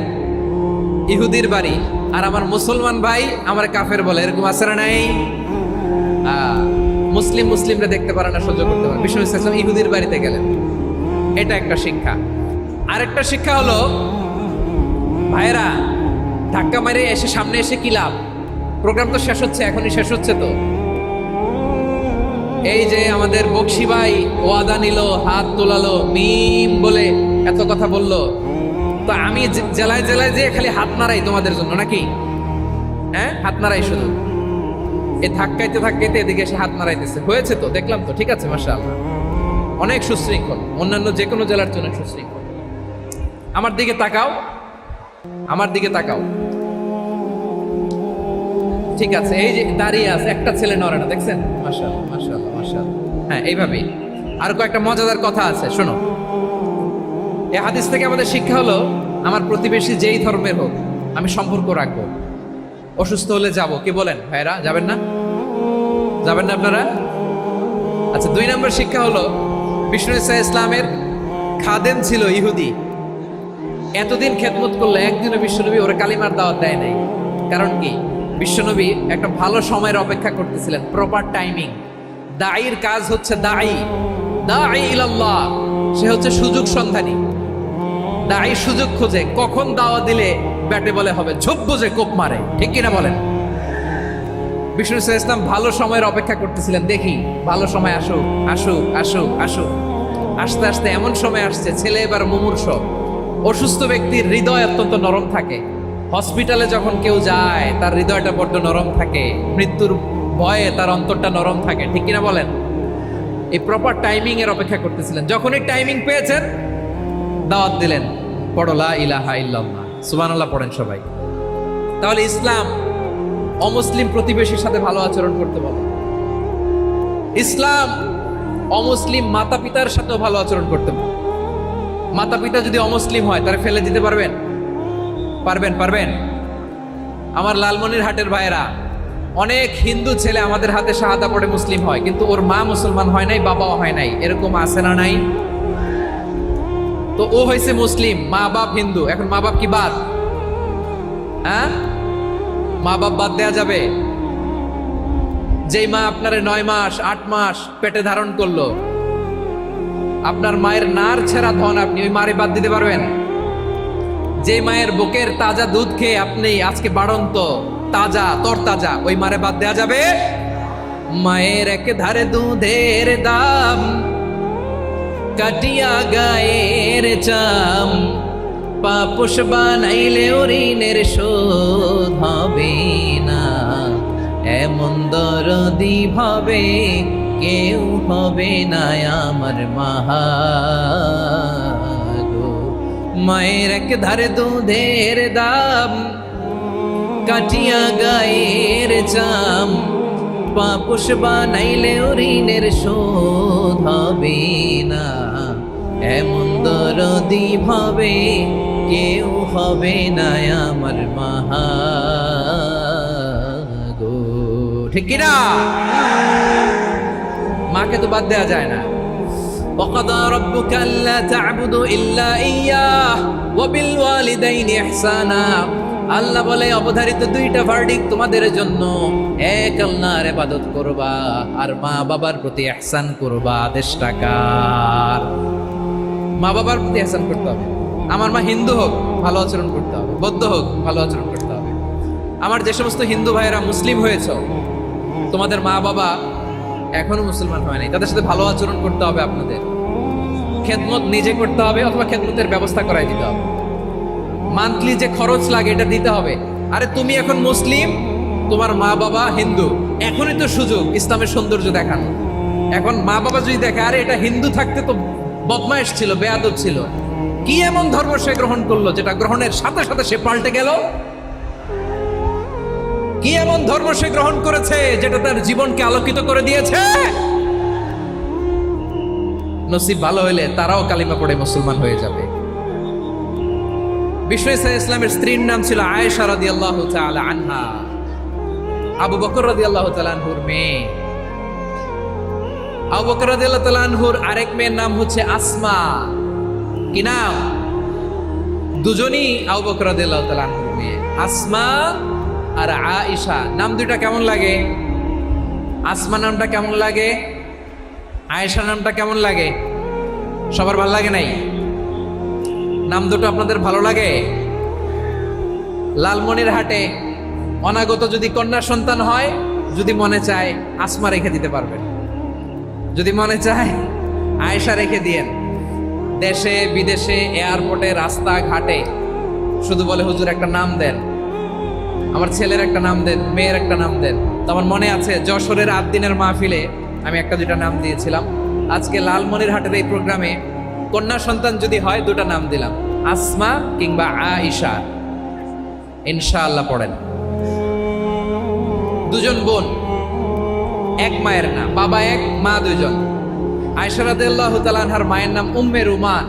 ইহুদির বাড়ি, আর আমার মুসলমান ভাই আমার কাফের বলে, এরকম আছে না নাই? মুসলিম মুসলিমরা দেখতে পারে না, সহ্য করতে পারে। বিশ্বনবী সাল্লাল্লাহু আলাইহি ওয়াসাল্লাম ইহুদির বাড়িতে গেলেন, এটা একটা শিক্ষা। আরেকটা শিক্ষা হলো, ভাইরা ধাক্কা মারে এসে সামনে এসে কি লাভ? প্রোগ্রাম তো শেষ হচ্ছে, এখনই শেষ হচ্ছে, তো এই যে আমাদের বকশি ভাই ওয়াদা নিল, হাত তোলালো, মিম বলে এত কথা বললো, তো আমি জেলায় জেলায় যে খালি হাত নাড়াই তোমাদের জন্য নাকি? হ্যাঁ, হাত নাড়াই শুধু। এ ধাক্কাইতে ধাক্কাইতে এদিকে এসে হাত নাড়াইতেছে, হয়েছে তো, দেখলাম তো, ঠিক আছে, মাশাআল্লাহ, অনেক সুশৃঙ্খল, অন্যান্য যে কোনো জেলার জন্য সুশৃঙ্খল। আমার দিকে তাকাও, আমার দিকে তাকাও, ঠিক আছে, এই যে দাঁড়িয়ে আছে, একটা ছেলে নড়ে না, দেখছেন? মাশাআল্লাহ, মাশাআল্লাহ, মাশাআল্লাহ। হ্যাঁ, এইভাবেই। আর কয়েকটা মজাদার কথা আছে, শোনো। এই হাদিস থেকে আমাদের শিক্ষা হলো, আমার প্রতিবেশী যেই ধর্মের হোক, আমি সম্পর্ক রাখবো। অসুস্থ হলে যাব, কি বলেন ভাইরা? যাবেন না? যাবেন না আপনারা? আচ্ছা, 2 নম্বর শিক্ষা হলো, বিষ্ণু ঈসা ইসলামের খাদেম ছিল ইহুদি। এতদিন খেদমত করলে একদিনও বিশ্বনবী ওরা কালিমার দাওয়াত দেয় নাই। কারণ কি? বিশ্বনবী একটা ভালো সময়ের অপেক্ষা করতেছিলেন, প্রপার টাইমিং। দাঈর কাজ হচ্ছে দাঈ ইলাল্লাহ, সে হচ্ছে সুযোগ সন্ধানী। দাঈ সুযোগ খোঁজে, কখন দাওয়া দিলে ব্যাটে বলে হবে, ঝোপ বুঝে কোপ মারে, ঠিক কিনা বলেন? বিষ্ণু ঈসা ইসলাম ভালো সময়ের অপেক্ষা করতেছিলেন, দেখি ভালো সময় আসুক আসুক আসুক আসুক। আস্তে আস্তে এমন সময় আসছে, ছেলে এবার মুমূর্ষ। অসুস্থ ব্যক্তির হৃদয় অত্যন্ত নরম থাকে। হসপিটালে যখন কেউ যায়, তার হৃদয়টা বড্ড নরম থাকে, মৃত্যুর ভয়ে তার অন্তরটা নরম থাকে, ঠিক কিনা বলেন? এই প্রপার টাইমিং এর অপেক্ষা করতেছিলেন। যখনই টাইমিং পেয়েছেন, দাওয়াত দিলেন, পড়ো লা ইলাহা ইল্লাল্লাহ, সুবহানাল্লাহ পড়েন সবাই। তাহলে ইসলাম অমুসলিম প্রতিবেশীর সাথে ভালো আচরণ করতে বলে। ইসলাম অমুসলিম মাতা পিতার সাথেও ভালো আচরণ করতে বলে। মাতা পিতা যদি অমুসলিম হয়, তারা ফেলে দিতে পারবেন? পারবেন? পারবেন? আমার লালমনিরহাটের ভাইয়েরা, অনেক হিন্দু ছেলে আমাদের হাতে শাহাদা পড়ে মুসলিম হয়, কিন্তু ওর মা মুসলমান হয় নাই, বাবাও হয় নাই, এরকম আছে না নাই? তো ও হয়েছে মুসলিম, মা বাপ হিন্দু, এখন মা বাপ কি বাদ? হ্যাঁ, মা বাপ বাদ দেয়া যাবে? যেই মা আপনার 9 মাস 8 মাস পেটে ধারণ করলো, আপনার মায়ের নার ছেঁড়া ধন, আপনি ওই মারে বাদ দিতে পারবেন? যে মায়ের বুকের তাজা দুধ খেয়ে আপনি আজকে বাড়ন্ত তাজা তরতাজা, ওই মারে বাদ দেয়া যাবে? মায়ের এক ধারে দুধের দাম, কাটিয়া গায়ের চাম, পাপুষ বানাইলে ঋণের শোধ হবে না, এমন দরদি ভাবে কেউ হবে না আমার মাহা গো। মায়ের এক ধারে দুধের দাম, কাটিয়া গায়ের চাম, পাপুষ বানাইলে ঋণের শোধ হবে না, এমন দরদি ভাবে কেউ হবে না আমার মাহা গো, ঠিক কিনা? মাকে তো বাদ দেওয়া যায় না। وقضى ربك ألا تعبدوا إلا إياه وبالوالدين إحسانا। আল্লাহ বলে, অবধারিত 2টা ভার্ডিক্ট তোমাদের জন্য, এক আল্লাহর ইবাদত করবা আর মা বাবার প্রতি ইহসান করবা। আদেশটা কার? মা বাবার প্রতি ইহসান করতে হবে। আমার মা হিন্দু হোক, ভালো আচরণ করতে হবে, বৌদ্ধ হোক, ভালো আচরণ করতে হবে। আমার যে সমস্ত হিন্দু ভাইয়েরা মুসলিম হয়েছে, তোমাদের মা বাবা এখনো মুসলমান হয় নাই, তাদের সাথে ভালো আচরণ করতে হবে। আপনাদের খেদমত নিজে করতে হবে, অথবা খেদমতের ব্যবস্থা করাই দিতে হবে। মান্থলি যে খরচ লাগে এটা দিতে হবে। আরে তুমি এখন মুসলিম, তোমার মা বাবা হিন্দু, এখনই তো সুযোগ ইসলামের সৌন্দর্য দেখানো। এখন মা বাবা যদি দেখে, আরে এটা হিন্দু থাকতে তো বদমাইশ ছিল, বেয়াদব ছিল, কি এমন ধর্ম সে গ্রহণ করলো যেটা গ্রহণের সাথে সাথে সে পাল্টে গেল? কি এমন ধর্ম সে গ্রহণ করেছে যেটা তার জীবনকে আলোকিত করে দিয়েছে? নসিব ভালো হইলে তারাও কালিমা পড়ে মুসলমান হয়ে যাবে। বিষ্ণু ঈসা ইসলামের স্ত্রীর নাম ছিল আয়েশা রাদিয়াল্লাহু তাআলা আনহা, আবু বকর রাদিয়াল্লাহু তাআলা আনহুর মেয়ে। আবু বকর রাদিয়াল্লাহু তাআলা আনহুর আরেক মেয়ের নাম হচ্ছে আসমা। কি নাম? দুজনই আবু বকর রাদিয়াল্লাহু তাআলা আনহুর মেয়ে, আসমা আর আয়েশা। নাম দুইটা কেমন লাগে? আসমা নামটা কেমন লাগে? আয়েশা নামটা কেমন লাগে? সবার ভালো লাগে নাই? নাম দুটো আপনাদের ভালো লাগে? লালমনিরহাটে অনাগত যদি কন্যা সন্তান হয়, যদি মনে চায় আসমা রেখে দিতে পারবেন। যদি মনে চায় আয়েশা রেখে দিয়েন। দেশে বিদেশে এয়ারপোর্টে রাস্তাঘাটে শুধু বলে হুজুর একটা নাম দেন, আমার ছেলের একটা নাম দেন, মেয়ের একটা নাম দেন। তো আমার মনে আছে যশোরের 8 দিনের মাহফিলে আমি একটা দুটা নাম দিয়েছিলাম। আজকে লালমনিরহাটের এই প্রোগ্রামে কন্যা সন্তান যদি হয় 2টা নাম দিলাম, আসমা কিংবা আয়েশা। ইনশাআল্লাহ পড়েন। 2জন বোন, এক মায়ের নাম, বাবা এক মা 2জন। আয়েশা রাদিয়াল্লাহু তাআলা আনহার মায়ের নাম উম্মে রুমান,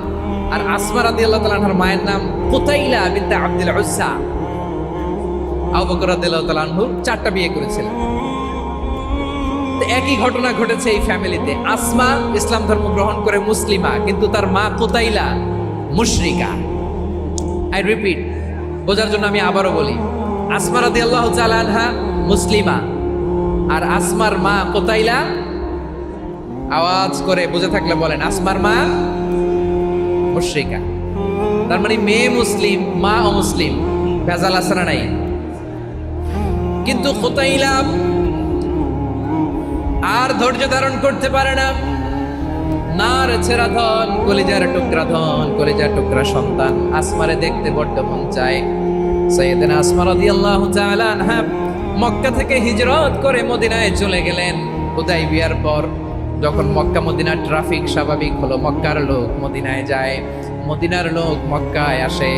আর আসমা রাদিয়াল্লাহু তাআলা আনহার মায়ের নাম কুতাইলা বিনতে আব্দুল উজ্জা। আবু বকর রাদিয়াল্লাহু তাআলা আনহু 4টা বিয়ে করেছিলেন। তো একই ঘটনা ঘটেছে এই ফ্যামিলিতে। আসমা ইসলাম ধর্ম গ্রহণ করে মুসলিমা, কিন্তু তার মা কুতাইলা মুশরিকা। আই রিপিট, বোঝার জন্য আমি আবারও বলি, আসমা রাদিয়াল্লাহু তাআলা আনহা মুসলিমা, আর আসমার মা কুতাইলা, আওয়াজ করে বুঝে থাকলে বলেন, আসমার মা মুশরিকা। তার মানে মেয়ে মুসলিম, মা অমুসলিম। ভেজাল আছে না নাই? কিন্তু কুতাইলা আর ধৈর্য ধারণ করতে পারে না। নার ছেড়া ধন, কলিজার টুকরা ধন, কলিজার টুকরা সন্তান। আসমারে দেখতে বড্ড মন চায়। সাইয়েদনা আসমা রাদিয়াল্লাহু তাআলা আনহা মক্কা থেকে হিজরত করে মদিনায় চলে গেলেন হুদাইবিয়ার পর। যখন মক্কা মদিনার ট্রাফিক স্বাভাবিক হলো, মক্কার লোক মদিনায় যায়, মদিনার লোক মক্কায় আসে।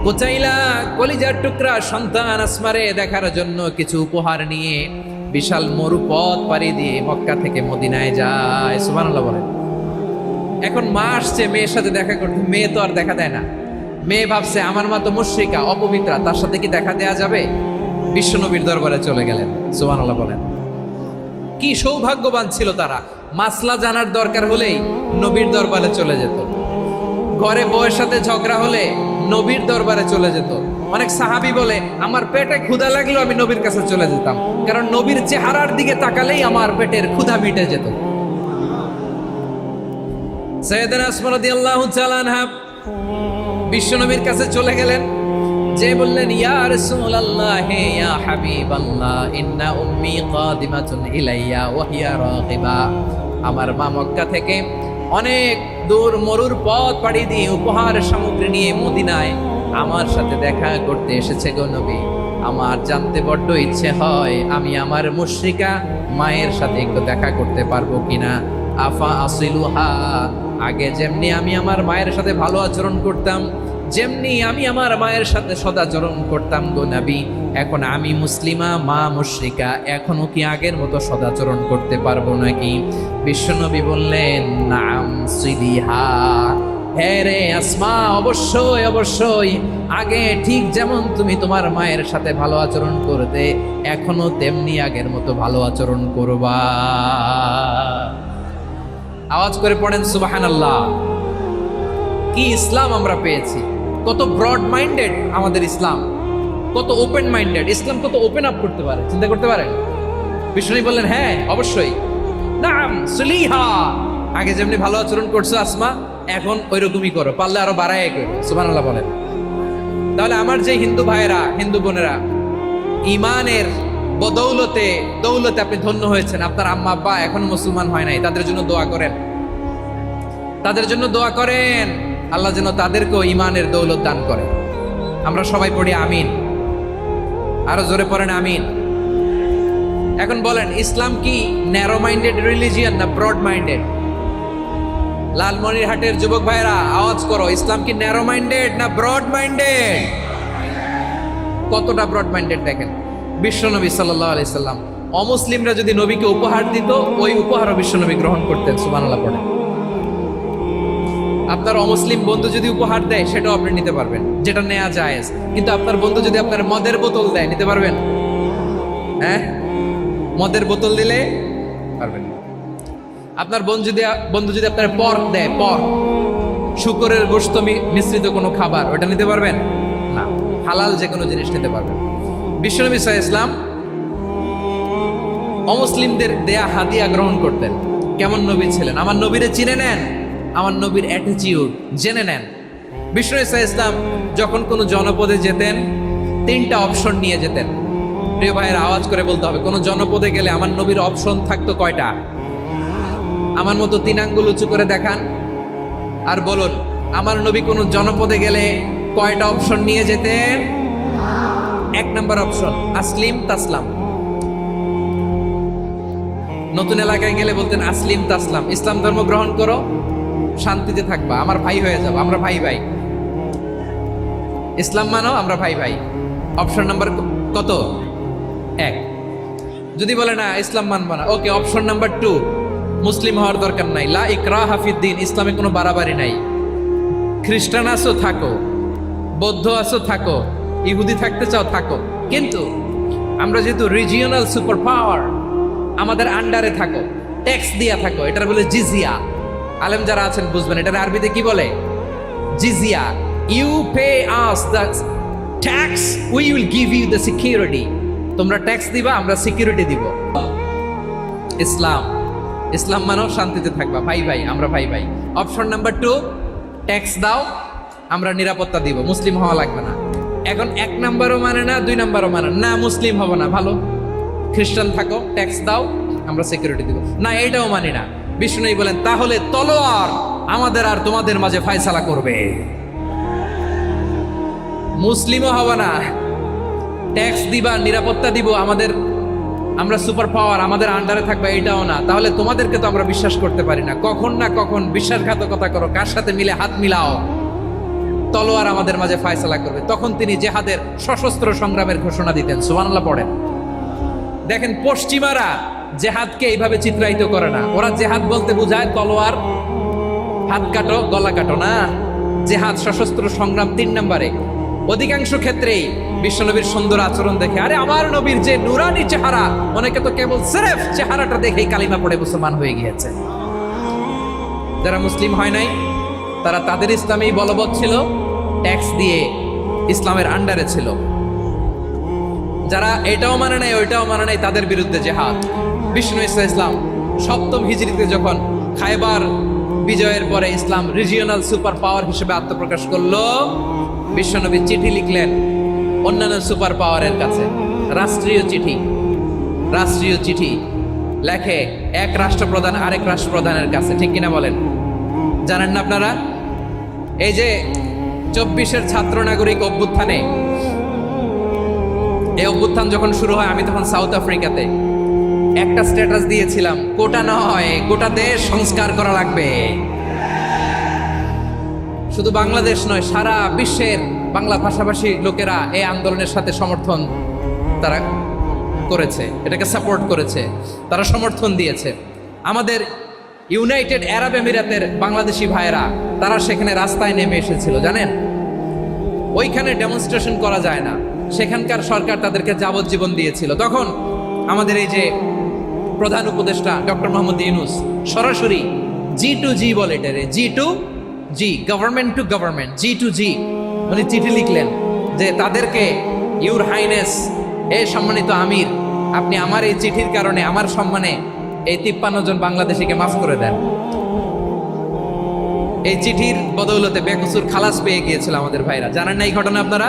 কুতাইলা কলিজার টুকরা সন্তান আসমারে দেখার জন্য কিছু উপহার নিয়ে বিশাল মরুপথ পাড়ি দিয়ে মক্কা থেকে মদিনায় যায়। সুবহানাল্লাহ বলেন। এখন মা আসছে মেয়ের সাথে দেখা করতে, মেয়ে তো আর দেখা দেয় না। মেয়ে ভাবছে আমার মা তো মুশরিকা, অপবিত্রা, তার সাথে কি দেখা দেয়া যাবে? বিশ্বনবীর দরবারে চলে গেলেন। সুবহানাল্লাহ বলেন। কি সৌভাগ্যবান ছিল তারা, মাসলা জানার দরকার হলেই নবীর দরবারে চলে যেত। ঘরে বউয়ের সাথে ঝগড়া হলে নবীর দরবারে চলে যেত। অনেক সাহাবী বলে আমার পেটে ক্ষুধা লাগলো আমি নবীর কাছে চলে যেতাম, কারণ নবীর চেহারার দিকে তাকালেই আমার পেটের ক্ষুধা মিটে যেত। সাইয়েদনা আসমা রাদিয়াল্লাহু তাআলা আনহা বিশ্বনবীর কাছে চলে গেলেন, যে বললেন ইয়া রাসূলুল্লাহ ইয়া হাবিবাল্লাহ ইন্না উম্মি কাদিমাতুন ইলাইয়া ওয়া হিয়া রাগিবা। আমার মা মক্কা থেকে অনেক দূর মরুর পথ পাড়ি দিয়ে উপহার সামগ্রী নিয়ে মদিনায় আমার সাথে দেখা করতে এসেছে গো নবী। আমার জানতে বড্ড ইচ্ছে হয় আমি আমার মুশরিকা মায়ের সাথে একটু দেখা করতে পারবো কিনা। আফা আসিলুহা, আগে যেমনি আমি আমার মায়ের সাথে ভালো আচরণ করতাম, যেমনি আমি আমার মায়ের সাথে সদাচরণ করতাম গো নবী, এখন আমি মুসলিমা মা মুশরিকা, এখনো কি আগের মতো সদাচরণ করতে পারবো নাকি? বিশ্বনবী বললেন নাম সিলিহা, হ্যাঁ রে আসমা, অবশ্যই অবশ্যই, আগে ঠিক যেমন তুমি তোমার মায়ের সাথে ভালো আচরণ করতে, এখনো তেমনি আগের মতো ভালো আচরণ করবা। আওয়াজ করে পড়েন সুবহানাল্লাহ। কি ইসলাম আমরা পেয়েছি! কত ব্রড মাইন্ডেড আমাদের ইসলাম, কত ওপেন মাইন্ডেড ইসলাম, কত ওপেন আপ করতে পারে, চিন্তা করতে পারেন। বিষ্ণু বললেন হ্যাঁ অবশ্যই, নাম সুলিহা, আগে যেমনি ভালো আচরণ করছো আসমা, এখন ওইরকমই করো, পারলে আরো বাড়ায় করো। সুবহানাল্লাহ বলেন। তাহলে আমার যে হিন্দু ভাইয়েরা, হিন্দু বোনেরা, ইমানের বদৌলতে দৌলতে আপনি ধন্য হয়েছেন, আপনার আম্মা আব্বা এখনো মুসলমান হয় নাই, তাদের জন্য দোয়া করেন, তাদের জন্য দোয়া করেন, আল্লাহ যেন তাদেরকেও ইমানের দৌলত দান করে। আমরা সবাই পড়ি আমিন, আরো জোরে পড়েন আমিন। এখন বলেন, ইসলাম কি ন্যারো মাইন্ডেড রিলিজিয়ান না ব্রড মাইন্ডেড? লালমনিরহাটের যুবক ভাইরা আওয়াজ করো, ইসলাম কি ন্যারো মাইন্ডেড না ব্রড মাইন্ডেড? কতটা ব্রড মাইন্ডেড দেখেন। বিশ্বনবী সাল্লাল্লাহু আলাইহি সাল্লাম অমুসলিমরা যদি নবীকে উপহার দিত, ওই উপহারও বিশ্বনবী গ্রহণ করতেন। সুবহানাল্লাহ পড়ে। আপনার অমুসলিম বন্ধু যদি উপহার দেয়, সেটাও আপনি নিতে পারবেন, যেটা নেওয়া জায়েজ। কিন্তু আপনার বন্ধু যদি আপনার মদের বোতল দেয়, নিতে পারবেন? হ্যাঁ, মদের বোতল দিলে পারবেন। আপনার বন্ধু যদি আপনার পর্ক দেয়, পর্ক, শুকরের গোশত মিশ্রিত কোনো খাবার, ওটা নিতে পারবেন না। হালাল যে কোনো জিনিস নিতে পারবেন। বিশ্বনবী সাল্লাল্লাহু আলাইহি ওয়াসাল্লাম অমুসলিমদের দেয়া হাদিয়া গ্রহণ করতেন। কেমন নবী ছিলেন! আমার নবীরে চিনে নেন, আমার নবীর অ্যাটিটিউড জেনে নেন। বিশ্বনবী সাল্লাল্লাহু আলাইহি ওয়াসাল্লাম যখন কোনো জনপদে যেতেন, 3টা অপশন নিয়ে যেতেন। প্রিয় ভাইয়ের আওয়াজ করে বলতে হবে, কোনো জনপদে গেলে আমার নবীর অপশন থাকতো কয়টা? আমার মতো 3 আঙ্গুল উঁচু করে দেখান আর বলুন আমার নবী কোন জনপদে গেলে কয়টা অপশন নিয়ে যেতেন? 1 নাম্বার অপশন আসলিম তাসলাম। নতুন এলাকায় গেলে বলতেন আসলিম তাসলাম, ইসলাম ধর্ম গ্রহণ করো, শান্তিতে থাকবা, আমার ভাই হয়ে যাবো, আমরা ভাই ভাই। ইসলাম মানো, আমরা ভাই ভাই। অপশন নাম্বার কত? 1। যদি বলে না ইসলাম মানবো না, ওকে, অপশন নাম্বার 2, মুসলিম হওয়ার দরকার নাই, লা ইকরাহা ফিদ্দিন, ইসলামে কোনো বাড়াবাড়ি নাই। খ্রিস্টান আছো থাকো, বৌদ্ধ আছো থাকো, ইহুদি থাকতে চাও থাকো, কিন্তু আমরা যেহেতু রিজিওনাল সুপার পাওয়ার, আমাদের আন্ডারে থাকো, ট্যাক্স দিয়া থাকো, এটার বলে জিজিয়া। আলেম যারা আছেন বুঝবেন এটার আরবিতে কি বলে, জিজিয়া। You pay us the tax, we will give you the security. তোমরা ট্যাক্স দিবা, আমরা সিকিউরিটি দিব। ইসলাম, ইসলাম মানো, শান্তিতে থাকবা, ভাই ভাই, আমরা ভাই ভাই। অপশন নাম্বার 2, ট্যাক্স দাও, আমরা নিরাপত্তা দিব, মুসলিম হওয়া লাগবে না। এখন 1 নাম্বারও মানে না, 2 নাম্বারও মানে না, মুসলিম হবো না, ভালো, খ্রিস্টান থাকো, ট্যাক্স দাও, আমরা সিকিউরিটি দিব না, এটাও মানি না। বিষ্ণু বলেন তাহলে তলোয়ার আমাদের আর তোমাদের মাঝে ফয়সালা করবে। মুসলিমও হবে না, ট্যাক্স দিবা, নিরাপত্তা দিব, আমাদের, আমরা সুপার পাওয়ার, আমাদের আন্ডারে থাকবে, এটাও না। তাহলে তোমাদেরকে তো আমরা বিশ্বাস করতে পারি না, কখন না কখন বিশ্বাসঘাতকতা করো, কার সাথে মিলে হাত মিলাও, তলোয়ার আমাদের মাঝে ফয়সালা করবে। তখন তিনি জেহাদের সশস্ত্র সংগ্রামের ঘোষণা দিতেন। সুবহানাল্লাহ পড়েন। দেখেন পশ্চিমারা জেহাদকে এইভাবে চিত্রায়িত করে না, ওরা জেহাদ বলতে বোঝায় তলোয়ার, হাত কাটো, গলা কাটো, না, জেহাদ সশস্ত্র সংগ্রাম 3 নম্বরে। অধিকাংশ ক্ষেত্রেই বিশ্বনবীর সুন্দর আচরণ দেখে, আরে আমার নবীর যে নুরানি চেহারা, অনেকে তো কেবল সিরেফ চেহারাটা দেখেই কালিমা পড়ে মুসলমান হয়ে গিয়েছে। যারা মুসলিম হয় নাই তারা তাদের ইসলামেই বলবৎ ছিল, ট্যাক্স দিয়ে ইসলামের আন্ডারে ছিল। যারা এটাও মানে নাই ওইটাও মানে নাই, তাদের বিরুদ্ধে জেহাদ। বিষ্ণু ইসলাম 7ম হিজরিতে যখন খায়বার বিজয়ের পরে ইসলাম রিজিওনাল সুপার পাওয়ার হিসেবে আত্মপ্রকাশ করলো, বিশ্বনবী চিঠি লিখলেন অন্যান্য সুপার পাওয়ারের কাছে, রাষ্ট্রীয় চিঠি লেখে এক রাষ্ট্রপ্রধান আরেক রাষ্ট্রপ্রধানের কাছে, ঠিক কিনা বলেন? জানেন না আপনারা? এই যে 24-এর ছাত্র নাগরিক অভ্যুত্থানে, এই অভ্যুত্থান যখন শুরু হয়, আমি তখন সাউথ আফ্রিকাতে, একটা স্ট্যাটাস দিয়েছিলাম, কোটা নয় গোটা দেশ সংস্কার করা লাগবে। শুধু বাংলাদেশ নয়, সারা বিশ্বের বাংলা ভাষাভাষী লোকেরা এই আন্দোলনের সাথে সমর্থন তারা করেছে, এটাকে সাপোর্ট করেছে, তারা সমর্থন দিয়েছে। আমাদের ইউনাইটেড আরব আমিরাতের বাংলাদেশি ভাইয়েরা, তারা সেখানে রাস্তায় নেমে এসেছিল, জানেন? ওইখানে ডেমনস্ট্রেশন করা যায় না, সেখানকার সরকার তাদেরকে যাবজ্জীবন দিয়েছিল। তখন আমাদের এই যে প্রধান উপদেষ্টা ডক্টর মোহাম্মদ ইউনূস সরাসরি G2G বলে, এটারে G2G, government to government, G2G, উনি চিঠি লিখলেন যে তাদেরকে, ইউর হাইনেস, এ সম্মানিত আমির, আপনি আমার এই চিঠির কারণে আমার সম্মানে এই 53 জন বাংলাদেশিকে মাফ করে দেন। এই চিঠির বদৌলতে বেকসুর খালাস পেয়ে গিয়েছিল আমাদের ভাইরা। জানেন না এই ঘটনা আপনারা?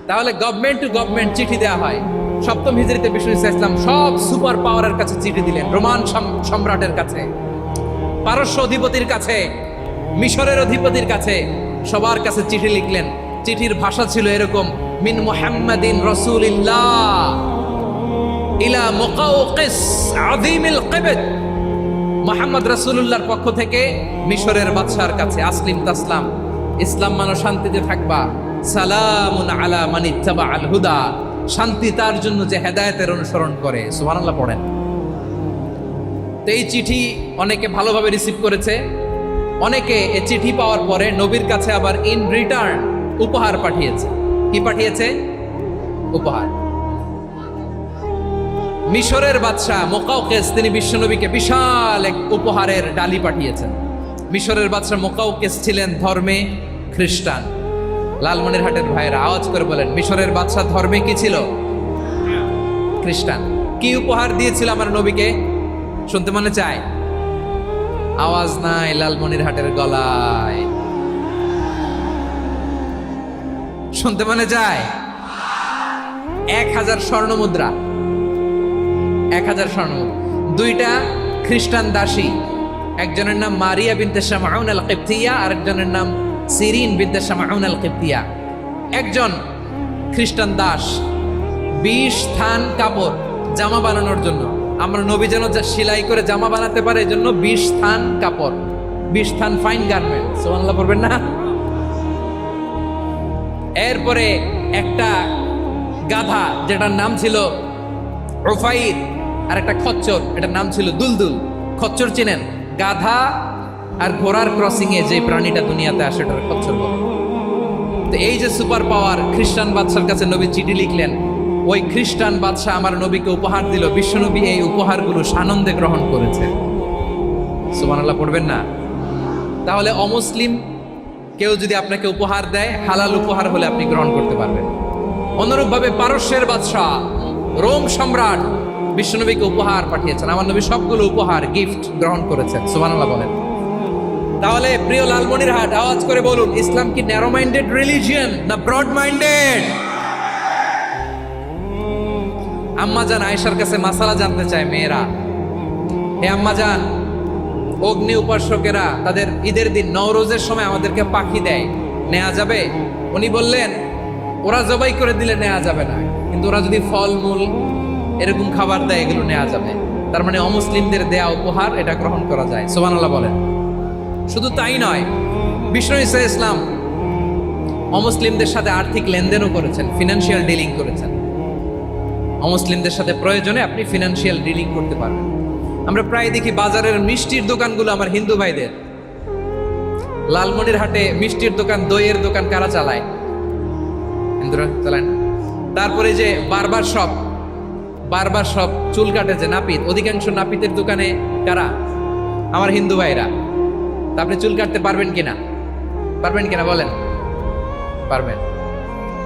তাহলে গভর্নমেন্ট টু গভর্নমেন্ট চিঠি দেওয়া হয়। 7ম হিজরিতে বিষ্ণু ইসলাম সব সুপার পাওয়ারের কাছে চিঠি দিলেন, রোমান সম্রাটের কাছে, পারস্য অধিপতির কাছে, মিশরের অধিপতির কাছে, সবার কাছে চিঠি লিখলেন। চিঠির ভাষা ছিল এরকম, মিন মুহাম্মাদিন রাসূলিল্লাহ ইলা মুকাওকিস আযীমিল কিবত, মুহাম্মদ রাসূলুল্লাহর পক্ষ থেকে মিশরের বাদশার কাছে, আসলিম তাসলাম, ইসলাম মানো, শান্তিতে থাকবা, সালামুন আলা মান ইত্তাবাআল হুদা, শান্তি তার জন্য যে হেদায়েতের অনুসরণ করে। সুবহানাল্লাহ পড়েন। তো এই চিঠি অনেকে ভালোভাবে রিসিভ করেছে, অনেকে এই চিঠি পাওয়ার পরে নবীর কাছে আবার ইন রিটার্ন উপহার পাঠিয়েছে। কি পাঠিয়েছে? উপহার। মিশরের বাদশাহ মুকাওকিস, তিনি বিশ্বনবীকে বিশাল এক উপহারের ডালি পাঠিয়েছেন। মিশরের বাদশাহ মুকাওকিস ছিলেন ধর্মে খ্রিস্টান। লালমনিরহাটের ভাইয়েরা আওয়াজ করে বলেন, মিশরের বাদশাহ ধর্মে কি ছিল? খ্রিস্টান। কি উপহার দিয়েছিল আমার নবীকে? শুনতে মনে চায়? আওয়াজ নাই লালমনিরহাটের গলায়, শুনতে মনে চায়? 1000 স্বর্ণ মুদ্রা, 1000 স্বর্ণ মুদ্রা, 2টা খ্রিস্টান দাসী, একজনের নাম মারিয়া বিনতে শামাউন আল কিবতিয়া, আরেকজনের নাম সিরিন বিনতে শামাউন আল কিবতিয়া। একজন খ্রিস্টান দাস 20 থান কাপড় জামা বানানোর জন্য, আমরা নবী যেন যা সেলাই করে জামা বানাতে পারে এই জন্য 20 থান কাপড়, 20 থান ফাইন গার্মেন্ট, সুবহানাল্লাহ পড়বেন না? এরপরে একটা গাধা যেটার নাম ছিল উফাইর, আর একটা খচ্চর এটার নাম ছিল দুলদুল। খচ্চর চিনেন? গাধা আর ঘোড়ার ক্রসিং এ যে প্রাণীটা দুনিয়াতে আসে ওটার খচ্চর বলে। তো এই যে সুপার পাওয়ার, খ্রিস্টান বাদশার কাছে নবী চিঠি লিখলেন, ওই খ্রিস্টান বাদশা আমার নবীকে উপহার দিল, বিশ্বনবী এই উপহারগুলো সানন্দে গ্রহণ করেছে। সুবহানাল্লাহ পড়বেন না? তাহলে অমুসলিম কেউ যদি আপনাকে উপহার দেয়, হালাল উপহার হলে আপনি গ্রহণ করতে পারবেন। অনুরূপভাবে পারস্যের বাদশা, রোম সম্রাট বিশ্বনবীকে উপহার পাঠিয়েছেন, আমার নবী সবগুলো উপহার গিফট গ্রহণ করেছেন। সুবহানাল্লাহ বলেন। তাহলে প্রিয় লালমনিরহাট, আওয়াজ করে বলুন, ইসলাম কি ন্যারো মাইন্ডেড রিলিজিয়ন না ব্রড মাইন্ডেড? আম্মাজান আয়েশার কাছে মাসালা জানতে চায় মেয়েরা, হে আম্মাজান, অগ্নি উপাসকেরা তাদের ঈদের দিন নওরোজের সময় আমাদেরকে পাখি দেয়, নেওয়া যাবে? উনি বললেন, ওরা জবাই করে দিলে নেওয়া যাবে না, কিন্তু ওরা যদি ফলমূল এরকম খাবার দেয় এগুলো নেওয়া যাবে। তার মানে অমুসলিমদের দেয়া উপহার এটা গ্রহণ করা যায়। সুবহানাল্লাহ বলেন। শুধু তাই নয়, বিষ্ণু ঈসা ইসলাম অমুসলিমদের সাথে আর্থিক লেনদেনও করেছেন, ফিনান্সিয়াল ডিলিং করেছেন। অমুসলিমদের সাথে প্রয়োজনে আপনি ফিনান্সিয়াল ডিলিং করতে পারবেন। আমরা প্রায় দেখি বাজারের মিষ্টির দোকানগুলো আমার হিন্দু ভাইদের। লালমনিরহাটে মিষ্টির দোকান, দইয়ের দোকান কারা চালায়? হিন্দুরা চালায় না। তারপরে যে বারবার শপ, চুল কাটে যে নাপিত, অধিকাংশ নাপিতের দোকানে কারা? আমার হিন্দু ভাইরা। তা আপনি চুল কাটতে পারবেন কিনা? পারবেন কিনা বলেন? পারবেন।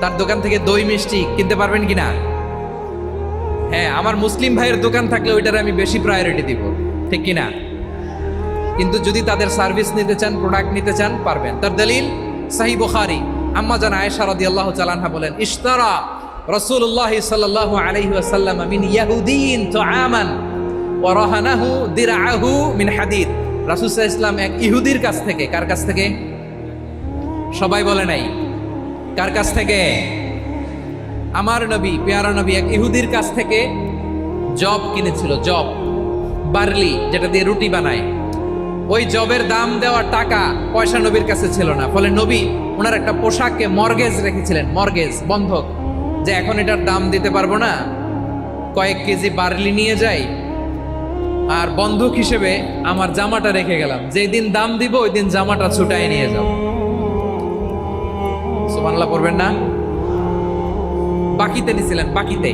তার দোকান থেকে দই মিষ্টি কিনতে পারবেন কিনা? হ্যাঁ, আমার মুসলিম ভাইয়ের দোকান থাকলে ওইটার আমি বেশি প্রায়োরিটি দিব, ঠিক কিনা? কিন্তু যদি তাদের সার্ভিস নিতে চান, প্রোডাক্ট নিতে চান, পারবেন। তার দলিল সহিহ বুখারী, আম্মা জান আয়েশা রাদিয়াল্লাহু তাআলা আনহা বলেন, ইশতারা রাসূলুল্লাহ সাল্লাল্লাহু আলাইহি ওয়াসাল্লাম মিন ইয়াহুদিয়িন তুআমান ওয়া রাহানাহু দিরআহু মিন হাদিদ। রাসূল সাল্লাল্লাহু আলাইহি ওয়াসাল্লাম এক ইহুদির কাছ থেকে, কার কাছ থেকে? সবাই বলে নাই কার কাছ থেকে? আমার নবী, পেয়ারা নবী এক ইহুদির কাছ থেকে জব কিনেছিল, জব, বার্লি, যেটা দিয়ে রুটি বানায়। ওই জবের দাম দেওয়া টাকা পয়সা নবীর কাছে ছিল না, ফলে নবী ওনার একটা পোশাককে মর্গেজ রেখেছিলেন, মর্গেজ, বন্ধক, যে এখন এটার দাম দিতে পারবো না, কয়েক কেজি বার্লি নিয়ে যাই আর বন্ধক হিসেবে আমার জামাটা রেখে গেলাম, যেই দিন দাম দিব ওই দিন জামাটা ছুটাই নিয়ে যাও। সুবহানাল্লাহ পড়বেন না? বাকিতে নিছিলেন, বাকিতে।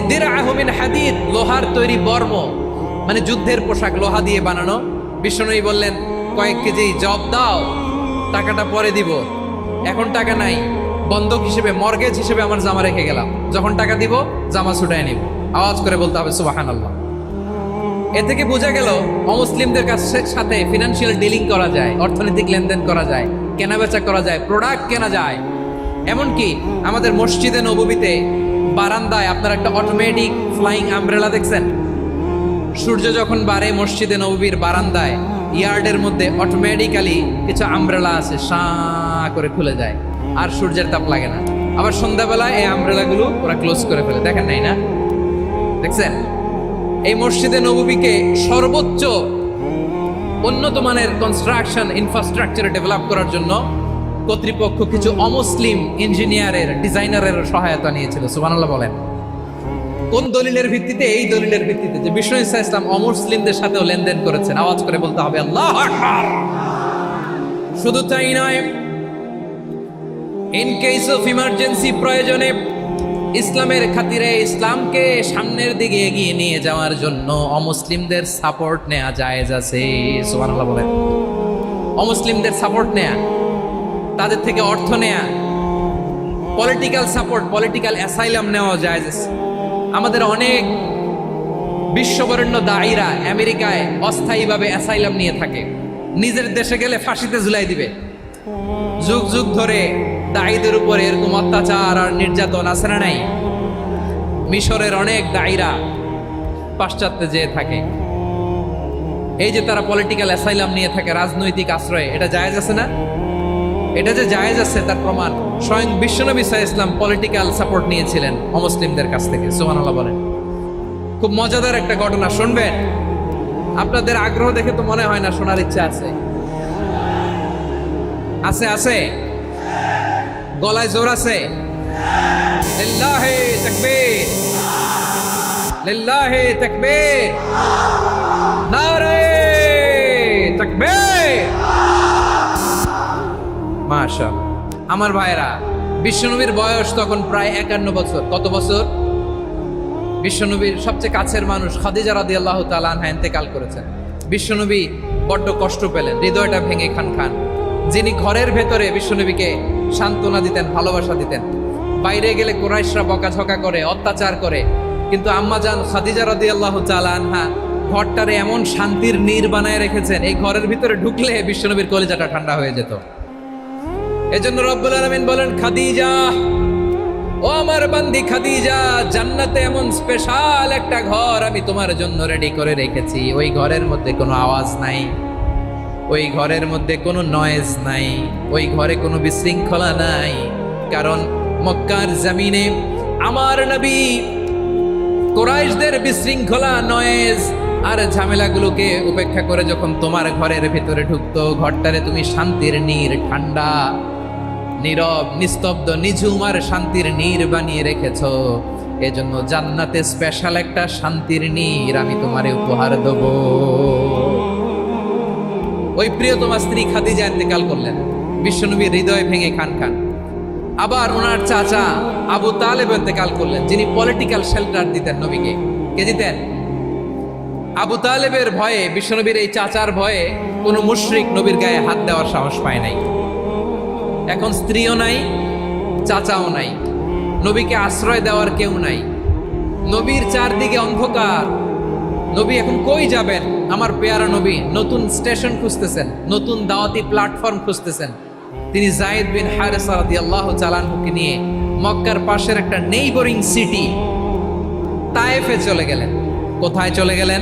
দিরআহু মিন হাদিদ, লোহার তৈরি বর্ম, মানে যুদ্ধের পোশাক, লোহা দিয়ে বানানো। বিষ্ণুনবী বললেন, কয়েক কেজি জব দাও, টাকাটা পরে দিব, এখন টাকা নাই, বন্ধক হিসেবে, মর্গেজ হিসেবে আমার জামা রেখে গেলাম, যখন টাকা দিব জামা ছুটায় নিব। আওয়াজ করে বলতে হবে সুবহানাল্লাহ। এ থেকে বোঝা গেল অমুসলিমদের সাথে ফিনান্সিয়াল ডিলিং করা যায়, অর্থনৈতিক লেনদেন করা যায়, কেনাবেচা করা যায়, প্রোডাক্ট কেনা যায়। এমনকি আমাদের মসজিদে নববীতে বারান্দায় আপনার একটা অটোমেটিক ফ্লাইং আমব্রেলা দেখছেন? সূর্য যখন বাড়ে মসজিদে নববীর বারান্দায় ইয়ার্ডের মধ্যে অটোমেটিক্যালি কিছু আমব্রেলা আছে, সাঁ করে খুলে যায়, আর সূর্যের তাপ লাগে না। আবার সন্ধ্যাবেলায় এই আমব্রেলাগুলো ওরা ক্লোজ করে ফেলে, দেখেন নাই না? দেখছেন? এই মসজিদে নববীকে সর্বোচ্চ উন্নত মানের কনস্ট্রাকশন ইনফ্রাস্ট্রাকচার ডেভেলপ করার জন্য কর্তৃপক্ষ কিছু অমুসলিম ইঞ্জিনিয়ারের, ডিজাইনারের সহায়তা নিয়েছিল। সুবহানাল্লাহ বলেন। কোন দলিলের ভিত্তিতে? এই দলিলের ভিত্তিতে যে বিষ্ণু ঈসা ইসলাম অমুসলিমদের সাথেও লেনদেন করেছেন। আওয়াজ করে বলতে হবে আল্লাহু আকবার। শুধু তাই নয়, ইন কেস অফ ইমার্জেন্সি, প্রয়োজনে ইসলামের খাতিরে, ইসলামকে সামনের দিকে এগিয়ে নিয়ে যাওয়ার জন্য অমুসলিমদের সাপোর্ট নেওয়া জায়েজ আছে। সুবহানাল্লাহ বলেন। অমুসলিমদের সাপোর্ট নেয়া, তাদের থেকে অর্থ নেয়া, পলিটিক্যাল সাপোর্ট, পলিটিক্যাল অ্যাসাইলাম নেওয়া জায়েজ আছে। আমাদের অনেক বিশ্ববরেণ্য দায়ীরা আমেরিকায় অস্থায়ীভাবে অ্যাসাইলাম নিয়ে থাকে, নিজের দেশে গেলে ফাঁসিতে ঝুলাই দিবে। যুগ যুগ ধরে দায়ীদের উপরে এরকম অত্যাচার আর নির্যাতন আছে না নাই? মিশরের অনেক দায়রা পাশ্চাত্যে যেয়ে থাকে। এই যে তারা পলিটিক্যাল অ্যাসাইলাম নিয়ে থাকে, রাজনৈতিক আশ্রয়, এটা জায়েজ আছে না? এটা যে জায়েজ আছে তার প্রমাণ স্বয়ং বিশ্বনবী সাল্লাল্লাহু আলাইহি ওয়াসাল্লাম পলিটিক্যাল সাপোর্ট নিয়েছিলেন অমুসলিমদের কাছ থেকে। সুবহানাল্লাহ বলেন। খুব মজাদার একটা ঘটনা, শুনবেন? আপনাদের আগ্রহ দেখে তো মনে হয় না শোনার ইচ্ছা আছে। আছে আছে, গলায় জোর আছে। লিল্লাহি তাকবীর, লিল্লাহি তাকবীর, নারে তাকবীর। মাশাআল্লাহ। আমার ভাইরা, বিশ্বনবীর বয়স তখন প্রায় 51 বছর। কত বছর? বিশ্বনবীর সবচেয়ে কাছের মানুষ খাদিজা রাদিয়াল্লাহু তাআলা আনহা ইন্তেকাল করেছেন। বিশ্বনবী বড্ড কষ্ট পেলেন, হৃদয়টা ভেঙে খান খান। যিনি ঘরের ভেতরে বিশ্বনবীকে সান্ত্বনা দিতেন, ভালোবাসা দিতেন, বাইরে গেলে কুরাইশরা বকাঝকা করে, অত্যাচার করে, কিন্তু আম্মাজান খাদিজা রাদিয়াল্লাহু তাআলা আনহা ঘরটারে এমন শান্তির নীড় বানায় রেখেছেন, এই ঘরের ভিতরে ঢুকলে বিশ্বনবীর কলিজাটা ঠান্ডা হয়ে যেত। এজন্য রব্বুল আলামিন বলেন, খাদিজা, ও আমার বান্দি খাদিজা, জান্নাতে এমন স্পেশাল একটা ঘর আমি তোমার জন্য রেডি করে রেখেছি। ওই ঘরের মধ্যে কোনো আওয়াজ নাই, ওই ঘরের মধ্যে কোনো নয়েজ নাই, ওই ঘরে কোনো বিশৃঙ্খলা নাই। কারণ মক্কার জমিনে আমার নবী কুরাইশদের বিশৃঙ্খলা, নয়েজ আর ঝামেলাগুলোকে উপেক্ষা করে যখন তোমার ঘরের ভিতরে ঢুকতো, ঘরটারে তুমি শান্তির নীড়, ঠান্ডা, নীরব, নিস্তব্ধ, নিঝুম আর শান্তির নীড় বানিয়ে রেখেছো। এজন্য জান্নাতে স্পেশাল একটা শান্তির নীড় আমি তোমারে উপহার দেব। ওই প্রিয়তমা স্ত্রী খাদিজা ইন্তেকাল করলেন, বিশ্বনবীর হৃদয় ভেঙে খান খান। আবার ওনার চাচা আবু তালেব ইন্তেকাল করলেন, যিনি পলিটিক্যাল শেল্টার দিতেন নবীকে। কে দিতেন? আবু তালেবের ভয়ে, বিশ্বনবীর এই চাচার ভয়ে কোনো মুশরিক নবীর গায়ে হাত দেওয়ার সাহস পায় নাই। এখন স্ত্রীও নাই, চাচাও নাই, নবীকে আশ্রয় দেওয়ার কেউ নাই, নবীর চারদিকে অন্ধকার। নবী এখন কই যাবেন? আমার পেয়ারা নবী নতুন স্টেশন খুঁজতেছেন, নতুন দাওয়াতি প্ল্যাটফর্ম খুঁজতেছেন। তিনি যায়েদ বিন হারেসা রাদিয়াল্লাহু তাআলা আনহুকে নিয়ে মক্কার পাশের একটা নেইবরিং সিটি তায়েফে চলে গেলেন। কোথায় চলে গেলেন?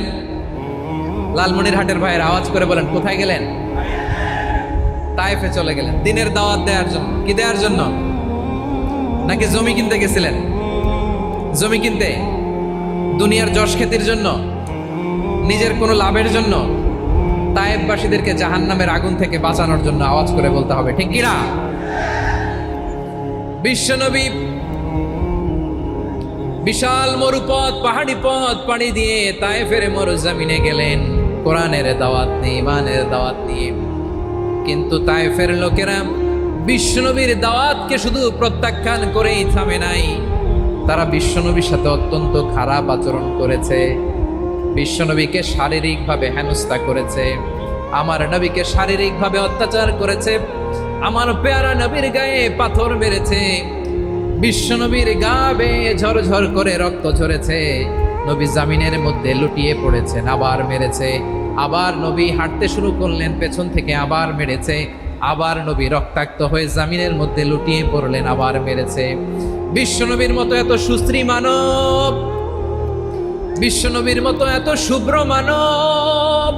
লালমনিরহাটের ভাইয়ের আওয়াজ করে বলেন, কোথায় গেলেন? তায়েফে চলে গেলেন দিনের দাওয়াত দেওয়ার জন্য। কি দেওয়ার জন্য? নাকি জমি কিনতে গেছিলেন? জমি কিনতে, দুনিয়ার যশ খ্যাতির জন্য, নিজের কোনো লাভের জন্য? তায়েফবাসীদেরকে জাহান্নামের আগুন থেকে বাঁচানোর জন্য। আওয়াজ করে বলতে হবে, ঠিক কি না? বিশ্বনবী বিশাল মরুপথ, পাহাড়ি পথ পাড়ি দিয়ে তায়েফের মরুজমিনে গেলেন কোরআনের দাওয়াত নিয়ে, ইমানের দাওয়াত নিয়ে। কিন্তু তায়েফের লোকেরা বিশ্বনবীর দাওয়াতকে শুধু প্রত্যাখ্যান করেই থামে নাই, তারা বিশ্বনবীর সাথে অত্যন্ত খারাপ আচরণ করেছে। বিশ্বনবীকে শারীরিকভাবে হেনস্থা করেছে, আমার নবীকে শারীরিকভাবে অত্যাচার করেছে, আমার পেয়ারা নবীর গায়ে পাথর মেরেছে, বিশ্বনবীর গা বেয়ে ঝরঝর করে রক্ত ঝরেছে, নবী জামিনের মধ্যে লুটিয়ে পড়েছেন, আবার মেরেছে, আবার নবী হাঁটতে শুরু করলেন, পেছন থেকে আবার মেরেছে, আবার নবী রক্তাক্ত হয়ে জামিনের মধ্যে লুটিয়ে পড়লেন, আবার মেরেছে। বিশ্বনবীর মতো এত সুশ্রী মানব, বিশ্বনবীর মতো এত শুভ্র মানব,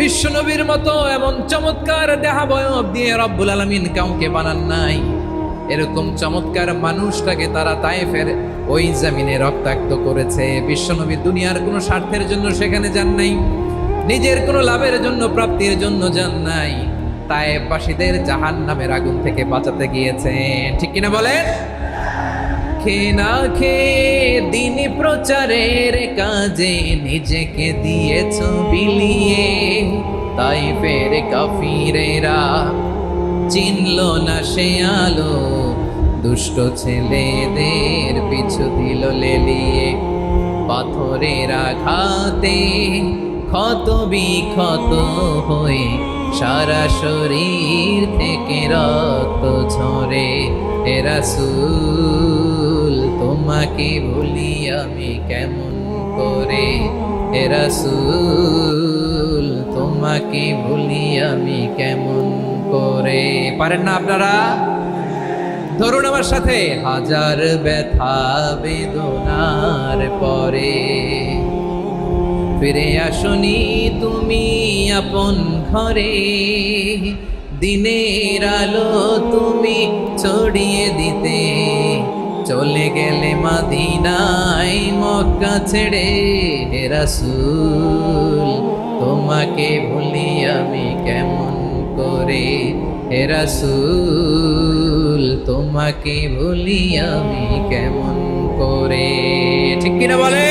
বিশ্বনবীর মতো এমন চমৎকার দেহাবয়ব দিয়ে রব্বুল আলামিন কাউকে বানান নাই। এরকম চমৎকার মানুষটাকে তারা তায়েফের ওই জমিনে রক্তাক্ত করেছে। বিশ্বনবী দুনিয়ার কোনো স্বার্থের জন্য সেখানে যান নাই, নিজের কোনো লাভের জন্য, প্রাপ্তির জন্য যান নাই, তায়েফবাসীদের জাহান্নামের আগুন থেকে বাঁচাতে গিয়েছেন। ঠিক কিনা বলেন? খেয়ে না খেয়ে দিন প্রচারের কাজে নিজেকে দিয়েছ বিলিয়ে, তায়েফের কাফিরেরা চিনল না সে আলো, দুষ্ট ছেলেদের পিছু দিল লেলিয়ে, পাথরের আঘাতে ক্ষত বিক্ষত হয়ে সারা শরীর থেকে রক্ত ঝরে। হে রাসূল তোমাকে ভুলি আমি কেমন করে, হে রাসূল তোমাকে ভুলি আমি কেমন করে। পারেন না আপনারা? ধরুন আমার সাথে, হাজার ব্যথা বেদনার পরে ফিরে আসনি তুমি আপন ঘরে, দিনের আলো তুমি ছড়িয়ে দিতে চলে গেলে মদিনায় মক্কা ছেড়ে। হে রাসূল তোমাকে ভুলি আমি কেমন করে, হে রাসূল তোমাকে ভুলি আমি কেমন করে। ঠিক কিনা বলে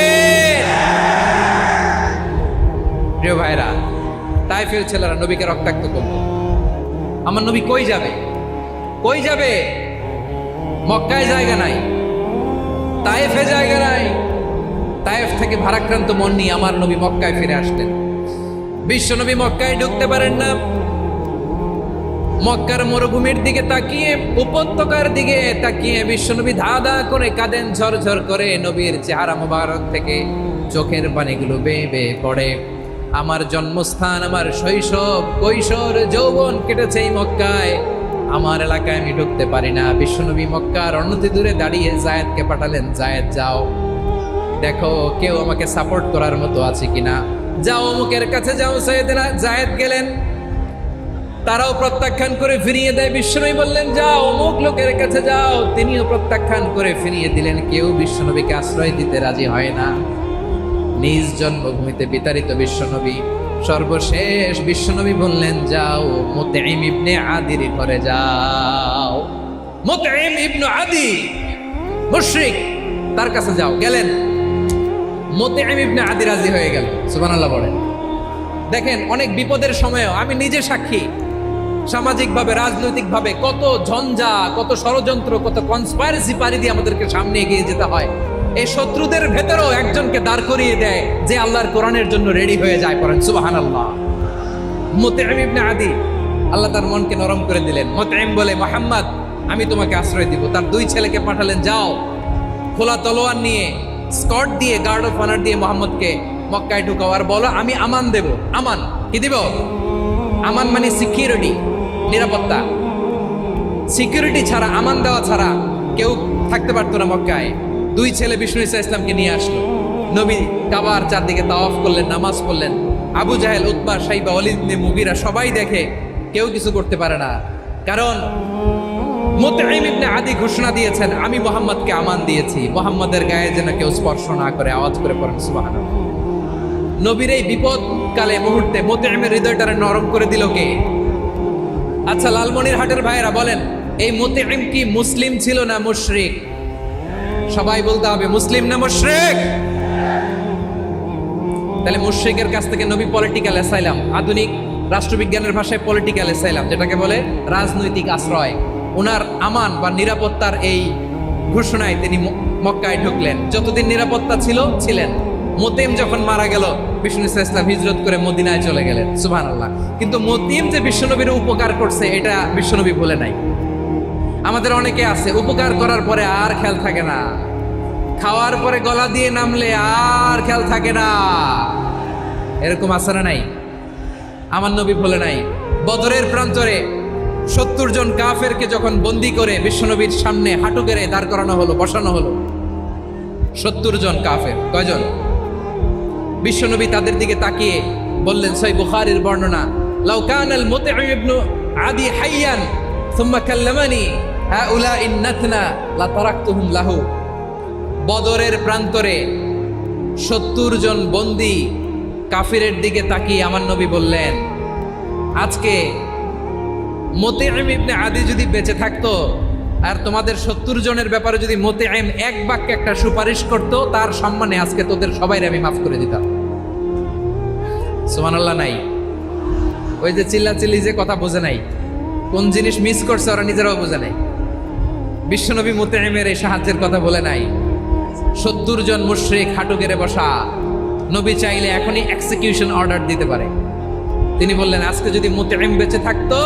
প্রিয় ভাইরা? তাইফের ছেলেরা নবীকে রক্তাক্ত করল। আমার নবী কই যাবে? কই যাবে? মক্কায় জায়গা নাই, তায়েফে জায়গা নাই। তায়েফ থেকে ভারাক্রান্ত মন নিয়ে আমার নবী মক্কায় ফিরে আসলেন। বিশ্ব নবী মক্কায় ঢুকতে পারেন না। মক্কার মরুভূমির দিকে তাকিয়ে, উপত্যকার দিকে তাকিয়ে বিশ্বনবী ধা ধা করে কাঁদেন, ঝরঝর করে। নবীর চেহারা মোবারক থেকে চোখের পানিগুলো বেয়ে বেয়ে পড়ে। আমার জন্মস্থান, আমার শৈশব, কৈশোর, যৌবন কেটেছে এই মক্কায়। আমার এলাকায় আমি ঢুকতে পারি না। বিশ্বনবী মক্কার অনতি দূরে দাঁড়িয়ে জায়েদকে পাঠালেন, জায়েদ যাও দেখো কেউ আমাকে সাপোর্ট করার মতো আছে কিনা, যাও অমুকের কাছে যাও। সাইয়েদনা জায়েদ গেলেন, তারাও প্রত্যাখ্যান করে ফিরিয়ে দেয়। বিশ্বনবী বললেন যাও অমুক লোকের কাছে যাও, তিনিও প্রত্যাখ্যান করে ফিরিয়ে দিলেন। কেউ বিশ্বনবীকে আশ্রয় দিতে রাজি হয় না। নিজ জন্মভূমিতে বিতাড়িত বিশ্বনবী, সর্বশেষ বিশ্বনবী বললেন যাও মুতঈম ইবনে আদির ঘরে যাও। মুতঈম ইবনে আদি মুশরিক, তার কাছে যাও। গেলেন, মুতঈম ইবনে আদি রাজি হয়ে গেল। সুবহানাল্লাহ বলেন। দেখেন অনেক বিপদের সময়ও আমি নিজে সাক্ষী, সামাজিকভাবে রাজনৈতিকভাবে কত ঝঞ্ঝা, কত ষড়যন্ত্র, কত কনস্পাইরেসি পারি দিয়ে আমাদেরকে সামনে এগিয়ে যেতে হয়। এই শত্রুদের ভেতরেও একজনকে দাঁড় করিয়ে দেয় যে আল্লাহর কোরআনের জন্য রেডি হয়ে যায়। পড়েন সুবহানাল্লাহ। মুতঈম ইবনে আদি, আল্লাহ তার মনকে নরম করে দিলেন। মুতঈম বলে মুহাম্মদ আমি তোমাকে আশ্রয় দিব। তার দুই ছেলেকে পাঠালেন, যাও খোলা তলোয়ার নিয়ে, স্কট দিয়ে, গার্ড অফ অনার দিয়ে মুহাম্মদকে মক্কায় ঢুকাও আর বলো আমি আমান দেব। আমান কি দিব? আমান মানে সিকিউরিটি, নিরাপত্তা। সিকিউরিটি ছাড়া, আমান দেওয়া ছাড়া কেউ থাকতে পারতো না মক্কায়। দুই ছেলে বিষ্ণু ইসা ইসলামকে নিয়ে আসলো। নবী কাবার চারদিকে তাওয়াফ করলেন, নামাজ পড়লেন। আবু জাহেল, উতবা, শাইবা, ওয়ালিদ ইবনে মুগীরা সবাই দেখে, কেউ কিছু করতে পারে না। কারণ মুতঈম ইবনে আদি ঘোষণা দিয়েছেন আমি মুহাম্মদকে আমান দিয়েছি, মুহাম্মদের গায়ে যেন কেউ স্পর্শ না করে। আওয়াজ করে পড়েন সুবহানাল্লাহ। নবীর এই বিপদকালে মুহূর্তে মুতঈমের হৃদয়টারে নরম করে দিল কে? আচ্ছা লালমনিরহাটের ভাইয়েরা বলেন, এই মুতঈম কি মুসলিম ছিল না মুশরিক? সবাই বলতে হবে মুসলিম না মুশরিক? তাহলে মুশরিকের কাছ থেকে নবী পলিটিক্যাল অ্যাসাইলাম, আধুনিক রাষ্ট্রবিজ্ঞানের ভাষায় পলিটিক্যাল অ্যাসাইলাম, যেটাকে বলে রাজনৈতিক আশ্রয়, ওনার আমান বা নিরাপত্তার এই ঘোষণায় তিনি মক্কায় ঢুকলেন। যতদিন নিরাপত্তা ছিল ছিলেন। মুতঈম যখন মারা গেল, বিষ্ণু ইসলাম হিজরত করে মদিনায় চলে গেলেন। সুবহানাল্লাহ। কিন্তু মুতঈম যে বিশ্বনবীর উপকার করছে এটা বিশ্বনবী ভুলে নাই। আমাদের অনেকে আছে উপকার করার পরে আর খেয়াল থাকে না, খাওয়ার পরে গলা দিয়ে নামলে আর খেয়াল থাকে না। এরকম আছে না নাই? আমার নবী ভুলে নাই। বদরের প্রান্তরে 70 জন কাফেরকে যখন বন্দী করে বিশ্বনবীর সামনে হাঁটু গেড়ে দাঁড় করানো হলো, বসানো হলো। 70 জন কাফের। কয়জন? বিশ্বনবী তাদের দিকে তাকিয়ে বললেন, সহিহ বুখারীর বর্ণনা, লাউ কানাল মুতঈম ইবনে আদি হাইয়ান সুম্মা কাল্লামানি হাউলাই নাতনা লা তারাকতুহুম লাহু। বদরের প্রান্তরে 70 জন বন্দী কাফিরের দিকে তাকিয়ে আমার নবী বললেন, আজকে মুতঈম ইবনে আদি যদি বেঁচে থাকতো আর তোমাদের 70 জনের ব্যাপারে যদি মুতঈম এক বাক্যে একটা সুপারিশ করতো, তার সম্মানে আজকে তোদের সবাইকে আমি মাফ করে দিতাম। সুবহানাল্লাহ নাই? ওই যে চিল্লাচিল্লি যে কথা বোঝে নাই, কোন জিনিস মিস করছে ওরা নিজেরাও বোঝে নাই। বিশ্বনবী মুতঈমের এই সাহায্যের কথা বলে নাই। 70 জন মুশরিক হাঁটু গেড়ে বসা, নবী চাইলে এখনই এক্সিকিউশন অর্ডার দিতে পারে। তিনি বললেন, আজকে যদি মুতঈম বেঁচে থাকতো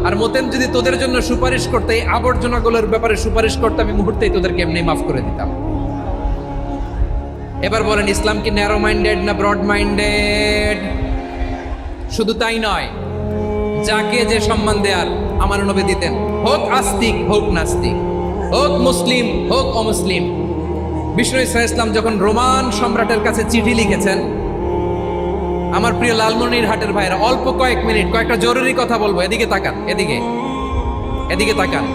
আর মুতঈম যদি তোদের জন্য সুপারিশ করতে, এই আবর্জনাগুলোর ব্যাপারে সুপারিশ করতে, আমি মুহূর্তেই তোদেরকে এমনি মাফ করে দিতাম। এবার বলেন, ইসলাম কি ন্যারো মাইন্ডেড না ব্রড মাইন্ডেড? শুধু তাই নয়, যাকে যে সম্মান দেয়ার আমার নবী দিতেন, হোক আস্তিক হোক নাস্তিক, হোক মুসলিম হোক অমুসলিম। বিষ্ণু ইসলাম যখন রোমান সম্রাটের কাছে চিঠি লিখেছেন, আমার প্রিয় লালমনিরহাটের ভাইরা, অল্প কয়েক মিনিট কয়েকটা জরুরি কথা বলবো, এদিকে তাকান, এদিকে তাকান।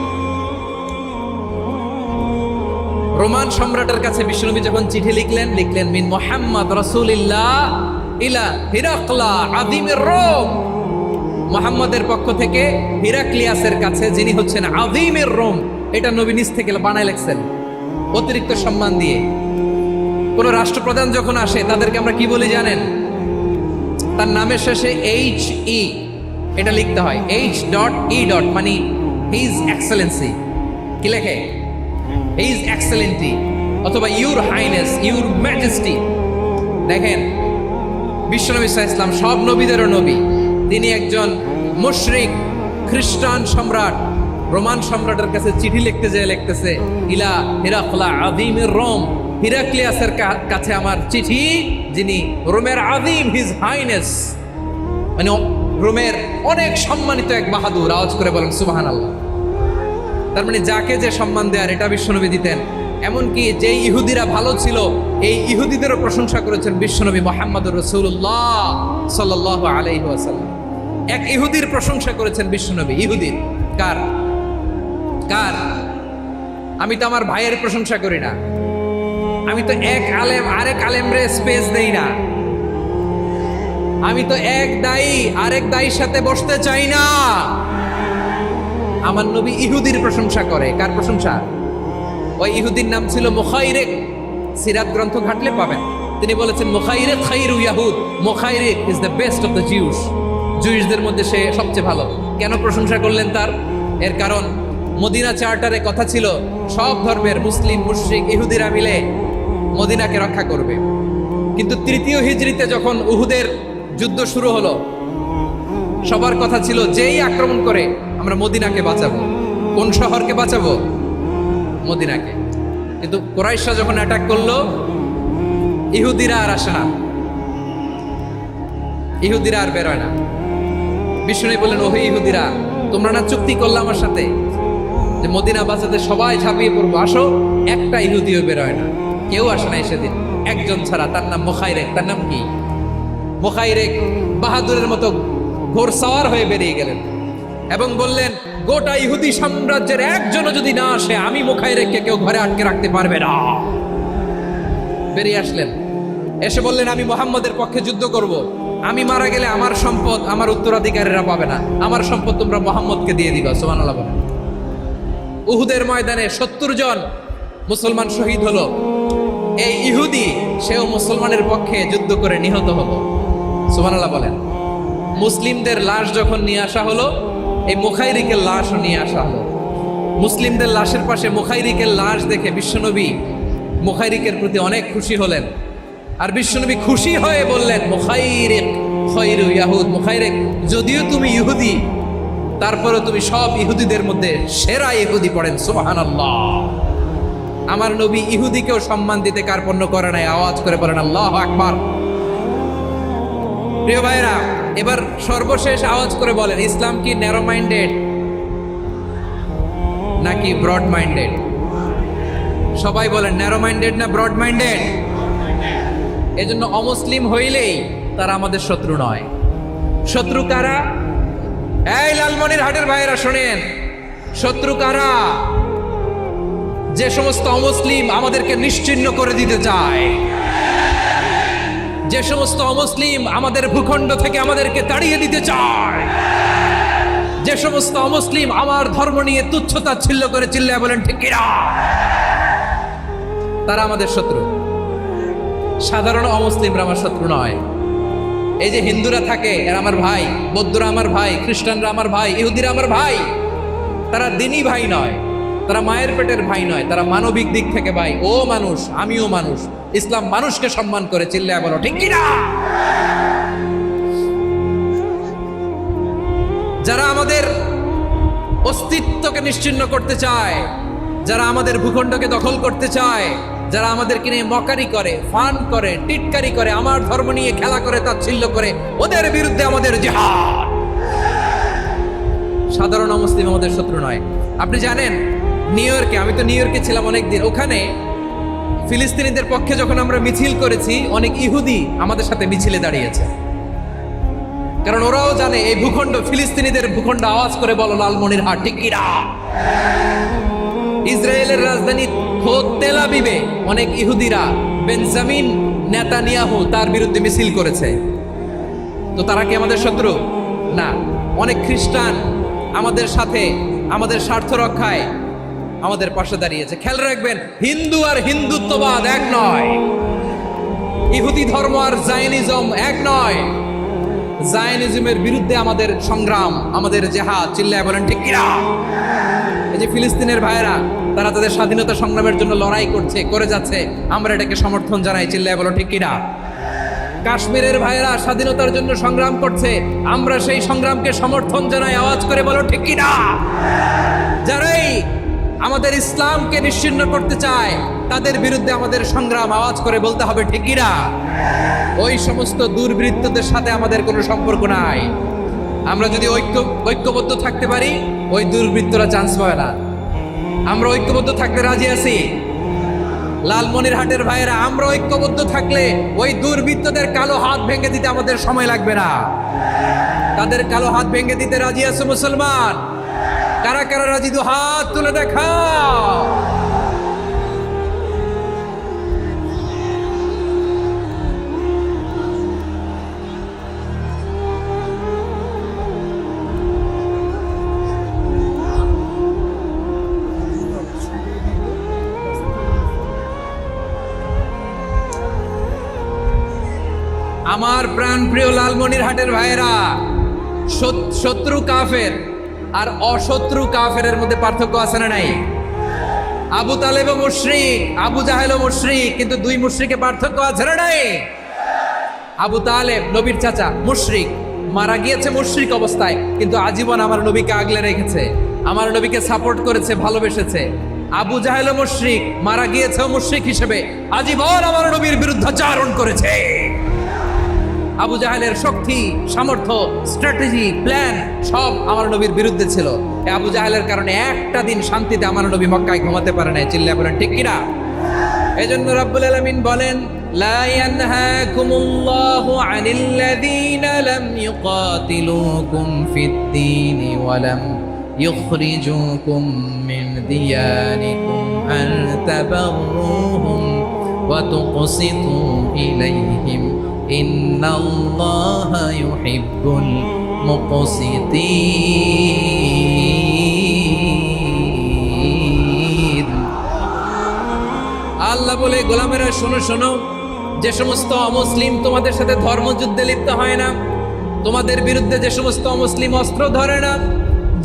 রোমান সম্রাটের কাছে বিশ্বনবী যখন চিঠি লিখলেন মিন মুহাম্মদ রাসূলিল্লাহ ইলা হিরাকলা আযীমির রোম, মুহাম্মদের পক্ষ থেকে হিরাক্লিয়াসের কাছে, যিনি হচ্ছেন আযীমির রোম। এটা নবী নিজ থেকে বানায় লিখছেন অতিরিক্ত সম্মান দিয়ে। কোন রাষ্ট্রপ্রধান যখন আসে তাদেরকে আমরা কি বলি জানেন? তার নামের শেষে HE এটা লিখতে হয়, H.E. মানে হিজ এক্সেলেন্সি। কি লেখে? হিজ এক্সেলেন্টি, অথবা ইউর হাইনেস, ইউর ম্যাজেস্টি। দেখেন, বিশ্বনবী সাল্লাল্লাহু আলাইহি ওয়াসাল্লাম সব নবীদেরও নবী, তিনি একজন মুশরিক খ্রিস্টান সম্রাট রোমান সম্রাটের কাছে চিঠি লিখতে যেয়ে লিখতেছে, ইলা হিরাকলা আযীমির রোম, হিরাক্লিয়াসের কাছে আমার চিঠি, যিনি রোমের আযীম, হিজ হাইনেস, মানে রোমের অনেক সম্মানিত এক বাহাদুর। আওয়াজ করে বলেন সুবহানাল্লাহ। তার মানে যাকে যে সম্মান দেয়ার এটা বিশ্বনবী দিতেন। এমনকি যে ইহুদিরা ভালো ছিল, এই ইহুদিদেরও প্রশংসা করেছেন বিশ্বনবী মুহাম্মদুর রাসূলুল্লাহ সাল্লাল্লাহু আলাইহি ওয়াসাল্লাম। এক ইহুদির প্রশংসা করেছেন বিশ্বনবী। ইহুদির কার? আমি তো আমার ভাইয়ের প্রশংসা করি না, আমি তো এক আলেম আরেক আলেমরে স্পেস দেই না, আমি তো এক দায়ী আরেক দায়ীর সাথে বসতে চাই না। আমার নবী ইহুদির প্রশংসা করে। কার প্রশংসা? ওই ইহুদির নাম ছিল মুখাইরিক। সিরাত গ্রন্থ ঘাটলে পাবেন। তিনি বলেছেন, মুখাইরিক খাইরু ইয়াহুদ, Mukhayriq is the best of the Jews. জুইশদের মধ্যে সে সবচেয়ে ভালো। কেন প্রশংসা করলেন তার? এর কারণ মদিনা চার্টারে কথা ছিল সব ধর্মের মুসলিম, মুশরিক, ইহুদিরা মিলে মদিনাকে রক্ষা করবে। কিন্তু তৃতীয় হিজরিতে যখন উহুদের যুদ্ধ শুরু হলো, সবার কথা ছিল যেই আক্রমণ করে আমরা মদিনাকে বাঁচাবো। কোন শহরকে বাঁচাবো? মদিনাকে। কিন্তু কুরাইশরা যখন অ্যাটাক করলো, ইহুদিরা আর আসে না, ইহুদিরা আর বেরোয় না। বিষ্ণু বললেন, ওহে ইহুদিরা, তোমরা না চুক্তি করলে আমার সাথে যে মদিনা বাঁচাতে সবাই ঝাঁপিয়ে পড়বো, আসো। একটা ইহুদিও বেরোয় না, কেউ আসে নাই সেদিন, একজন ছাড়া। তার নাম মুখাইরেক। তার নাম কি? মুখাইরেক বাহাদুরের মতো ঘোড়সাওয়ার হয়ে বেরিয়ে গেলেন এবং বললেন, গোটা ইহুদি সাম্রাজ্যের একজনও যদি না আসে, আমি মুখাইরেককে কেউ ঘরে আটকে রাখতে পারবে না। বেরিয়ে আসলেন, এসে বললেন, আমি মুহাম্মদের পক্ষে যুদ্ধ করব। আমি মারা গেলে আমার সম্পদ আমার উত্তরাধিকারীরা পাবে না, আমার সম্পদ তোমরা মুহাম্মদকে দিয়ে দিবা। সুবহানাল্লাহ বলেন। উহুদের ময়দানে 70 জন মুসলমান শহীদ হলো। এই ইহুদি, সেও মুসলমানের পক্ষে যুদ্ধ করে নিহত হলো। সুবহানাল্লাহ বলেন। মুসলিমদের লাশ যখন নিয়ে আসা হলো, এই মুখাইরিকের লাশও নিয়ে আসা হলো। মুসলিমদের লাশের পাশে মুখাইরিকের লাশ দেখে বিশ্বনবী মুখাইরিকের প্রতি অনেক খুশি হলেন। আর বিশ্বনবী খুশি হয়ে বললেন, মুখাইরিক খায়রু ইয়াহুদ, মুখাইরিক, যদিও তুমি ইহুদি, তারপরে তুমি সব ইহুদিদের মধ্যে সেরা ইহুদি। পড়েন সুবহানাল্লাহ। আমার নবী ইহুদিকেও সম্মান দিতে কার্পণ্য করে নাই। আওয়াজ করে বলেন আল্লাহু আকবার। প্রিয় ভাইরা, এবার সর্বশেষ আওয়াজ করে বলেন, ইসলাম কি ন্যারো মাইন্ডেড নাকি ব্রড মাইন্ডেড? সবাই বলেন, ন্যারো মাইন্ডেড না ব্রড মাইন্ডেড? এজন্য অমুসলিম হইলেই তারা আমাদের শত্রু নয়। শত্রু কারা? এই লালমনিরহাটের ভাইরা শোনেন, শত্রু কারা? যে সমস্ত অমুসলিম আমাদেরকে নিশ্চিহ্ন করে দিতে চায়, যে সমস্ত অমুসলিম আমাদের ভূখণ্ড থেকে আমাদেরকে তাড়িয়ে দিতে চায়, যে সমস্ত অমুসলিম আমার ধর্ম নিয়ে তুচ্ছতাচ্ছিল্য করে চিল্লায় বলেন ঠিক কিনা, তারা আমাদের শত্রু। সাধারণ অমুসলিমরা আমার শত্রু নয়। এই যে হিন্দুরা থাকে, এরা আমার ভাই, বৌদ্ধরা আমার ভাই, খ্রিস্টানরা আমার ভাই, ইহুদিরা আমার ভাই। তারা দিনই ভাই নয়, তারা মায়ের পেটের ভাই নয়, তারা মানবিক দিক থেকে ভাই। ও মানুষ, আমিও মানুষ। ইসলাম মানুষকে সম্মান করে, চিল্লায় বলো ঠিক কিনা। যারা আমাদের অস্তিত্বকে নিশ্চিহ্ন করতে চায়, যারা আমাদের ভূখণ্ডকে দখল করতে চায়, যারা আমাদেরকে নিয়ে মকারি করে, ফান করে, টিটকারি করে, আমার ধর্ম নিয়ে খেলা করে, তাচ্ছিল্য করে, ওদের বিরুদ্ধে আমাদের জিহাদ। সাধারণ অমুসলিম আমাদের শত্রু নয়। আপনি জানেন নিউ ইয়র্কে, আমি তো নিউ ইয়র্কে ছিলাম অনেকদিন, ওখানে ফিলিস্তিনিদের পক্ষে যখন আমরা মিছিল করেছি অনেক ইহুদি আমাদের সাথে মিছিলে দাঁড়িয়েছে, কারণ ওরাও জানে এই ভূখণ্ড ফিলিস্তিনিদের ভূখণ্ড। আওয়াজ করে বলো লালমনিরহাট ঠিক কিনা। ইসরায়েলের রাজধানী তেল আবিবে অনেক ইহুদিরা বেঞ্জামিন নেতানিয়াহু তার বিরুদ্ধে মিছিল করেছে। তো তারা কি আমাদের শত্রু? না। অনেক খ্রিস্টান আমাদের সাথে আমাদের স্বার্থ রক্ষায় আমাদের পাশে দাঁড়িয়েছে। খেয়াল রাখবেন, হিন্দু আর হিন্দুত্ববাদ এক নয়, ইহুদি ধর্ম আর জায়নিজম এক নয়। জায়নিজমের বিরুদ্ধে আমাদের সংগ্রাম, আমাদের জেহাদ। চিল্লায় বলেন ঠিক কিনা। এই যে ফিলিস্তিনের ভাইয়েরা, তারা তাদের স্বাধীনতা সংগ্রামের জন্য লড়াই করছে, করে যাচ্ছে, আমরা এটাকে সমর্থন জানাই। চিল্লায় বলো ঠিক কিনা। কাশ্মীরের ভাইয়েরা স্বাধীনতার জন্য সংগ্রাম করছে, আমরা সেই সংগ্রামকে সমর্থন জানাই। আওয়াজ করে বলো ঠিক কিনা। যারাই আমাদের ইসলামকে নিশ্চিহ্ন করতে চায় তাদের বিরুদ্ধে আমাদের সংগ্রাম। আওয়াজ করে বলতে হবে ঠিক কিনা। ওই সমস্ত দুর্বৃত্তদের সাথে আমাদের কোনো সম্পর্ক নাই। আমরা যদি ঐক্যবদ্ধ থাকতে পারি, ওই দুর্বৃত্তরা চান্স পাবে না। আমরা ঐক্যবদ্ধ থাকতে রাজি আছি। লালমনিরহাটের ভাইয়েরা, আমরা ঐক্যবদ্ধ থাকলে ওই দুর্বৃত্তদের কালো হাত ভেঙে দিতে আমাদের সময় লাগবে না। তাদের কালো হাত ভেঙে দিতে রাজি আছে মুসলমান? কারা কারা রাজি? দু হাত তুলে দেখাও। আমার প্রাণ প্রিয় লালমনিরহাটের ভাইয়েরা, শত্রু কাফের আর অশত্রু কাফেরের মধ্যে পার্থক্য আছে না নাই? আবু তালেবও মুশরিক, আবু জাহেলও মুশরিক, কিন্তু দুই মুশরিকে পার্থক্য আছে না নাই? আবু তালেব নবীর চাচা, মুশরিক, মারা গিয়েছে মুশরিক অবস্থায়, কিন্তু আজীবন আমার নবীকে আগলে রেখেছে, আমার নবীকে সাপোর্ট করেছে, ভালোবেসেছে। আবু জাহেলও মুশরিক, মারা গিয়েছে মুশরিক হিসেবে, আজীবন আমার নবীর বিরুদ্ধাচারণ করেছে। আবু জাহেলের শক্তি, সামর্থ্য, স্ট্র্যাটেজি, প্ল্যান সব আমার নবীর বিরুদ্ধে ছিল। আবু জাহেলের কারণে একটা দিন শান্তিতে আমার নবী মক্কায় ঘুমাতে পারে নাই। চিল্লায় বলেন ঠিক কিনা। এজন্য রাব্বুল আলামিন বলেন, লা ইয়ানহাকুমুল্লাহু আনিল্লাযীনা লাম ইউকাতিলুকুম ফিদ-দীনি ওয়া লাম ইখরিজুকুম মিন দিয়ারিকুম আন তাবাররুহুম ওয়া তুকসিতু ইলাইহিম ইন্নাল্লাহা ইউহিব্বুল মুকসিতিন। আল্লাহ বলে, গোলামেরা শোনো শোনো, যে সমস্ত অমুসলিম তোমাদের সাথে ধর্মযুদ্ধে লিপ্ত হয় না, তোমাদের বিরুদ্ধে যে সমস্ত অমুসলিম অস্ত্র ধরে না,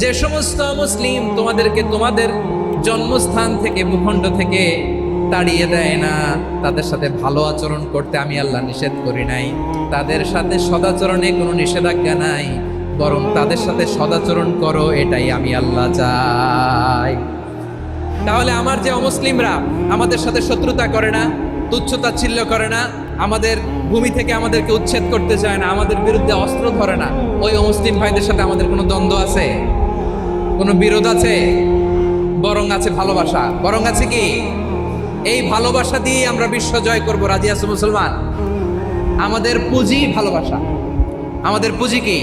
যে সমস্ত অমুসলিম তোমাদেরকে তোমাদের জন্মস্থান থেকে, ভূখণ্ড থেকে তাড়িয়ে দেয় না, তাদের সাথে ভালো আচরণ করতে আমি আল্লাহ নিষেধ করি নাই। তাদের সাথে সদাচরণে কোনো নিষেধাজ্ঞা নাই, বরং তাদের সাথে সদাচরণ করো, এটাই আমি আল্লাহ চাই। তাহলে আমার যে অমুসলিমরা আমাদের সাথে শত্রুতা করে না, তুচ্ছতাচ্ছিল্য করে না, আমাদের ভূমি থেকে আমাদেরকে উচ্ছেদ করতে চায় না, আমাদের বিরুদ্ধে অস্ত্র ধরে না, ওই অমুসলিম ভাইদের সাথে আমাদের কোনো দ্বন্দ্ব আছে? কোনো বিরোধ আছে? বরং আছে ভালোবাসা। বরং আছে কি? এই ভালোবাসা দিয়ে আমরা বিশ্ব জয় করবো। রাজি আছো মুসলমান? আমাদের পুঁজি ভালোবাসা। আমাদের পুঁজি কি?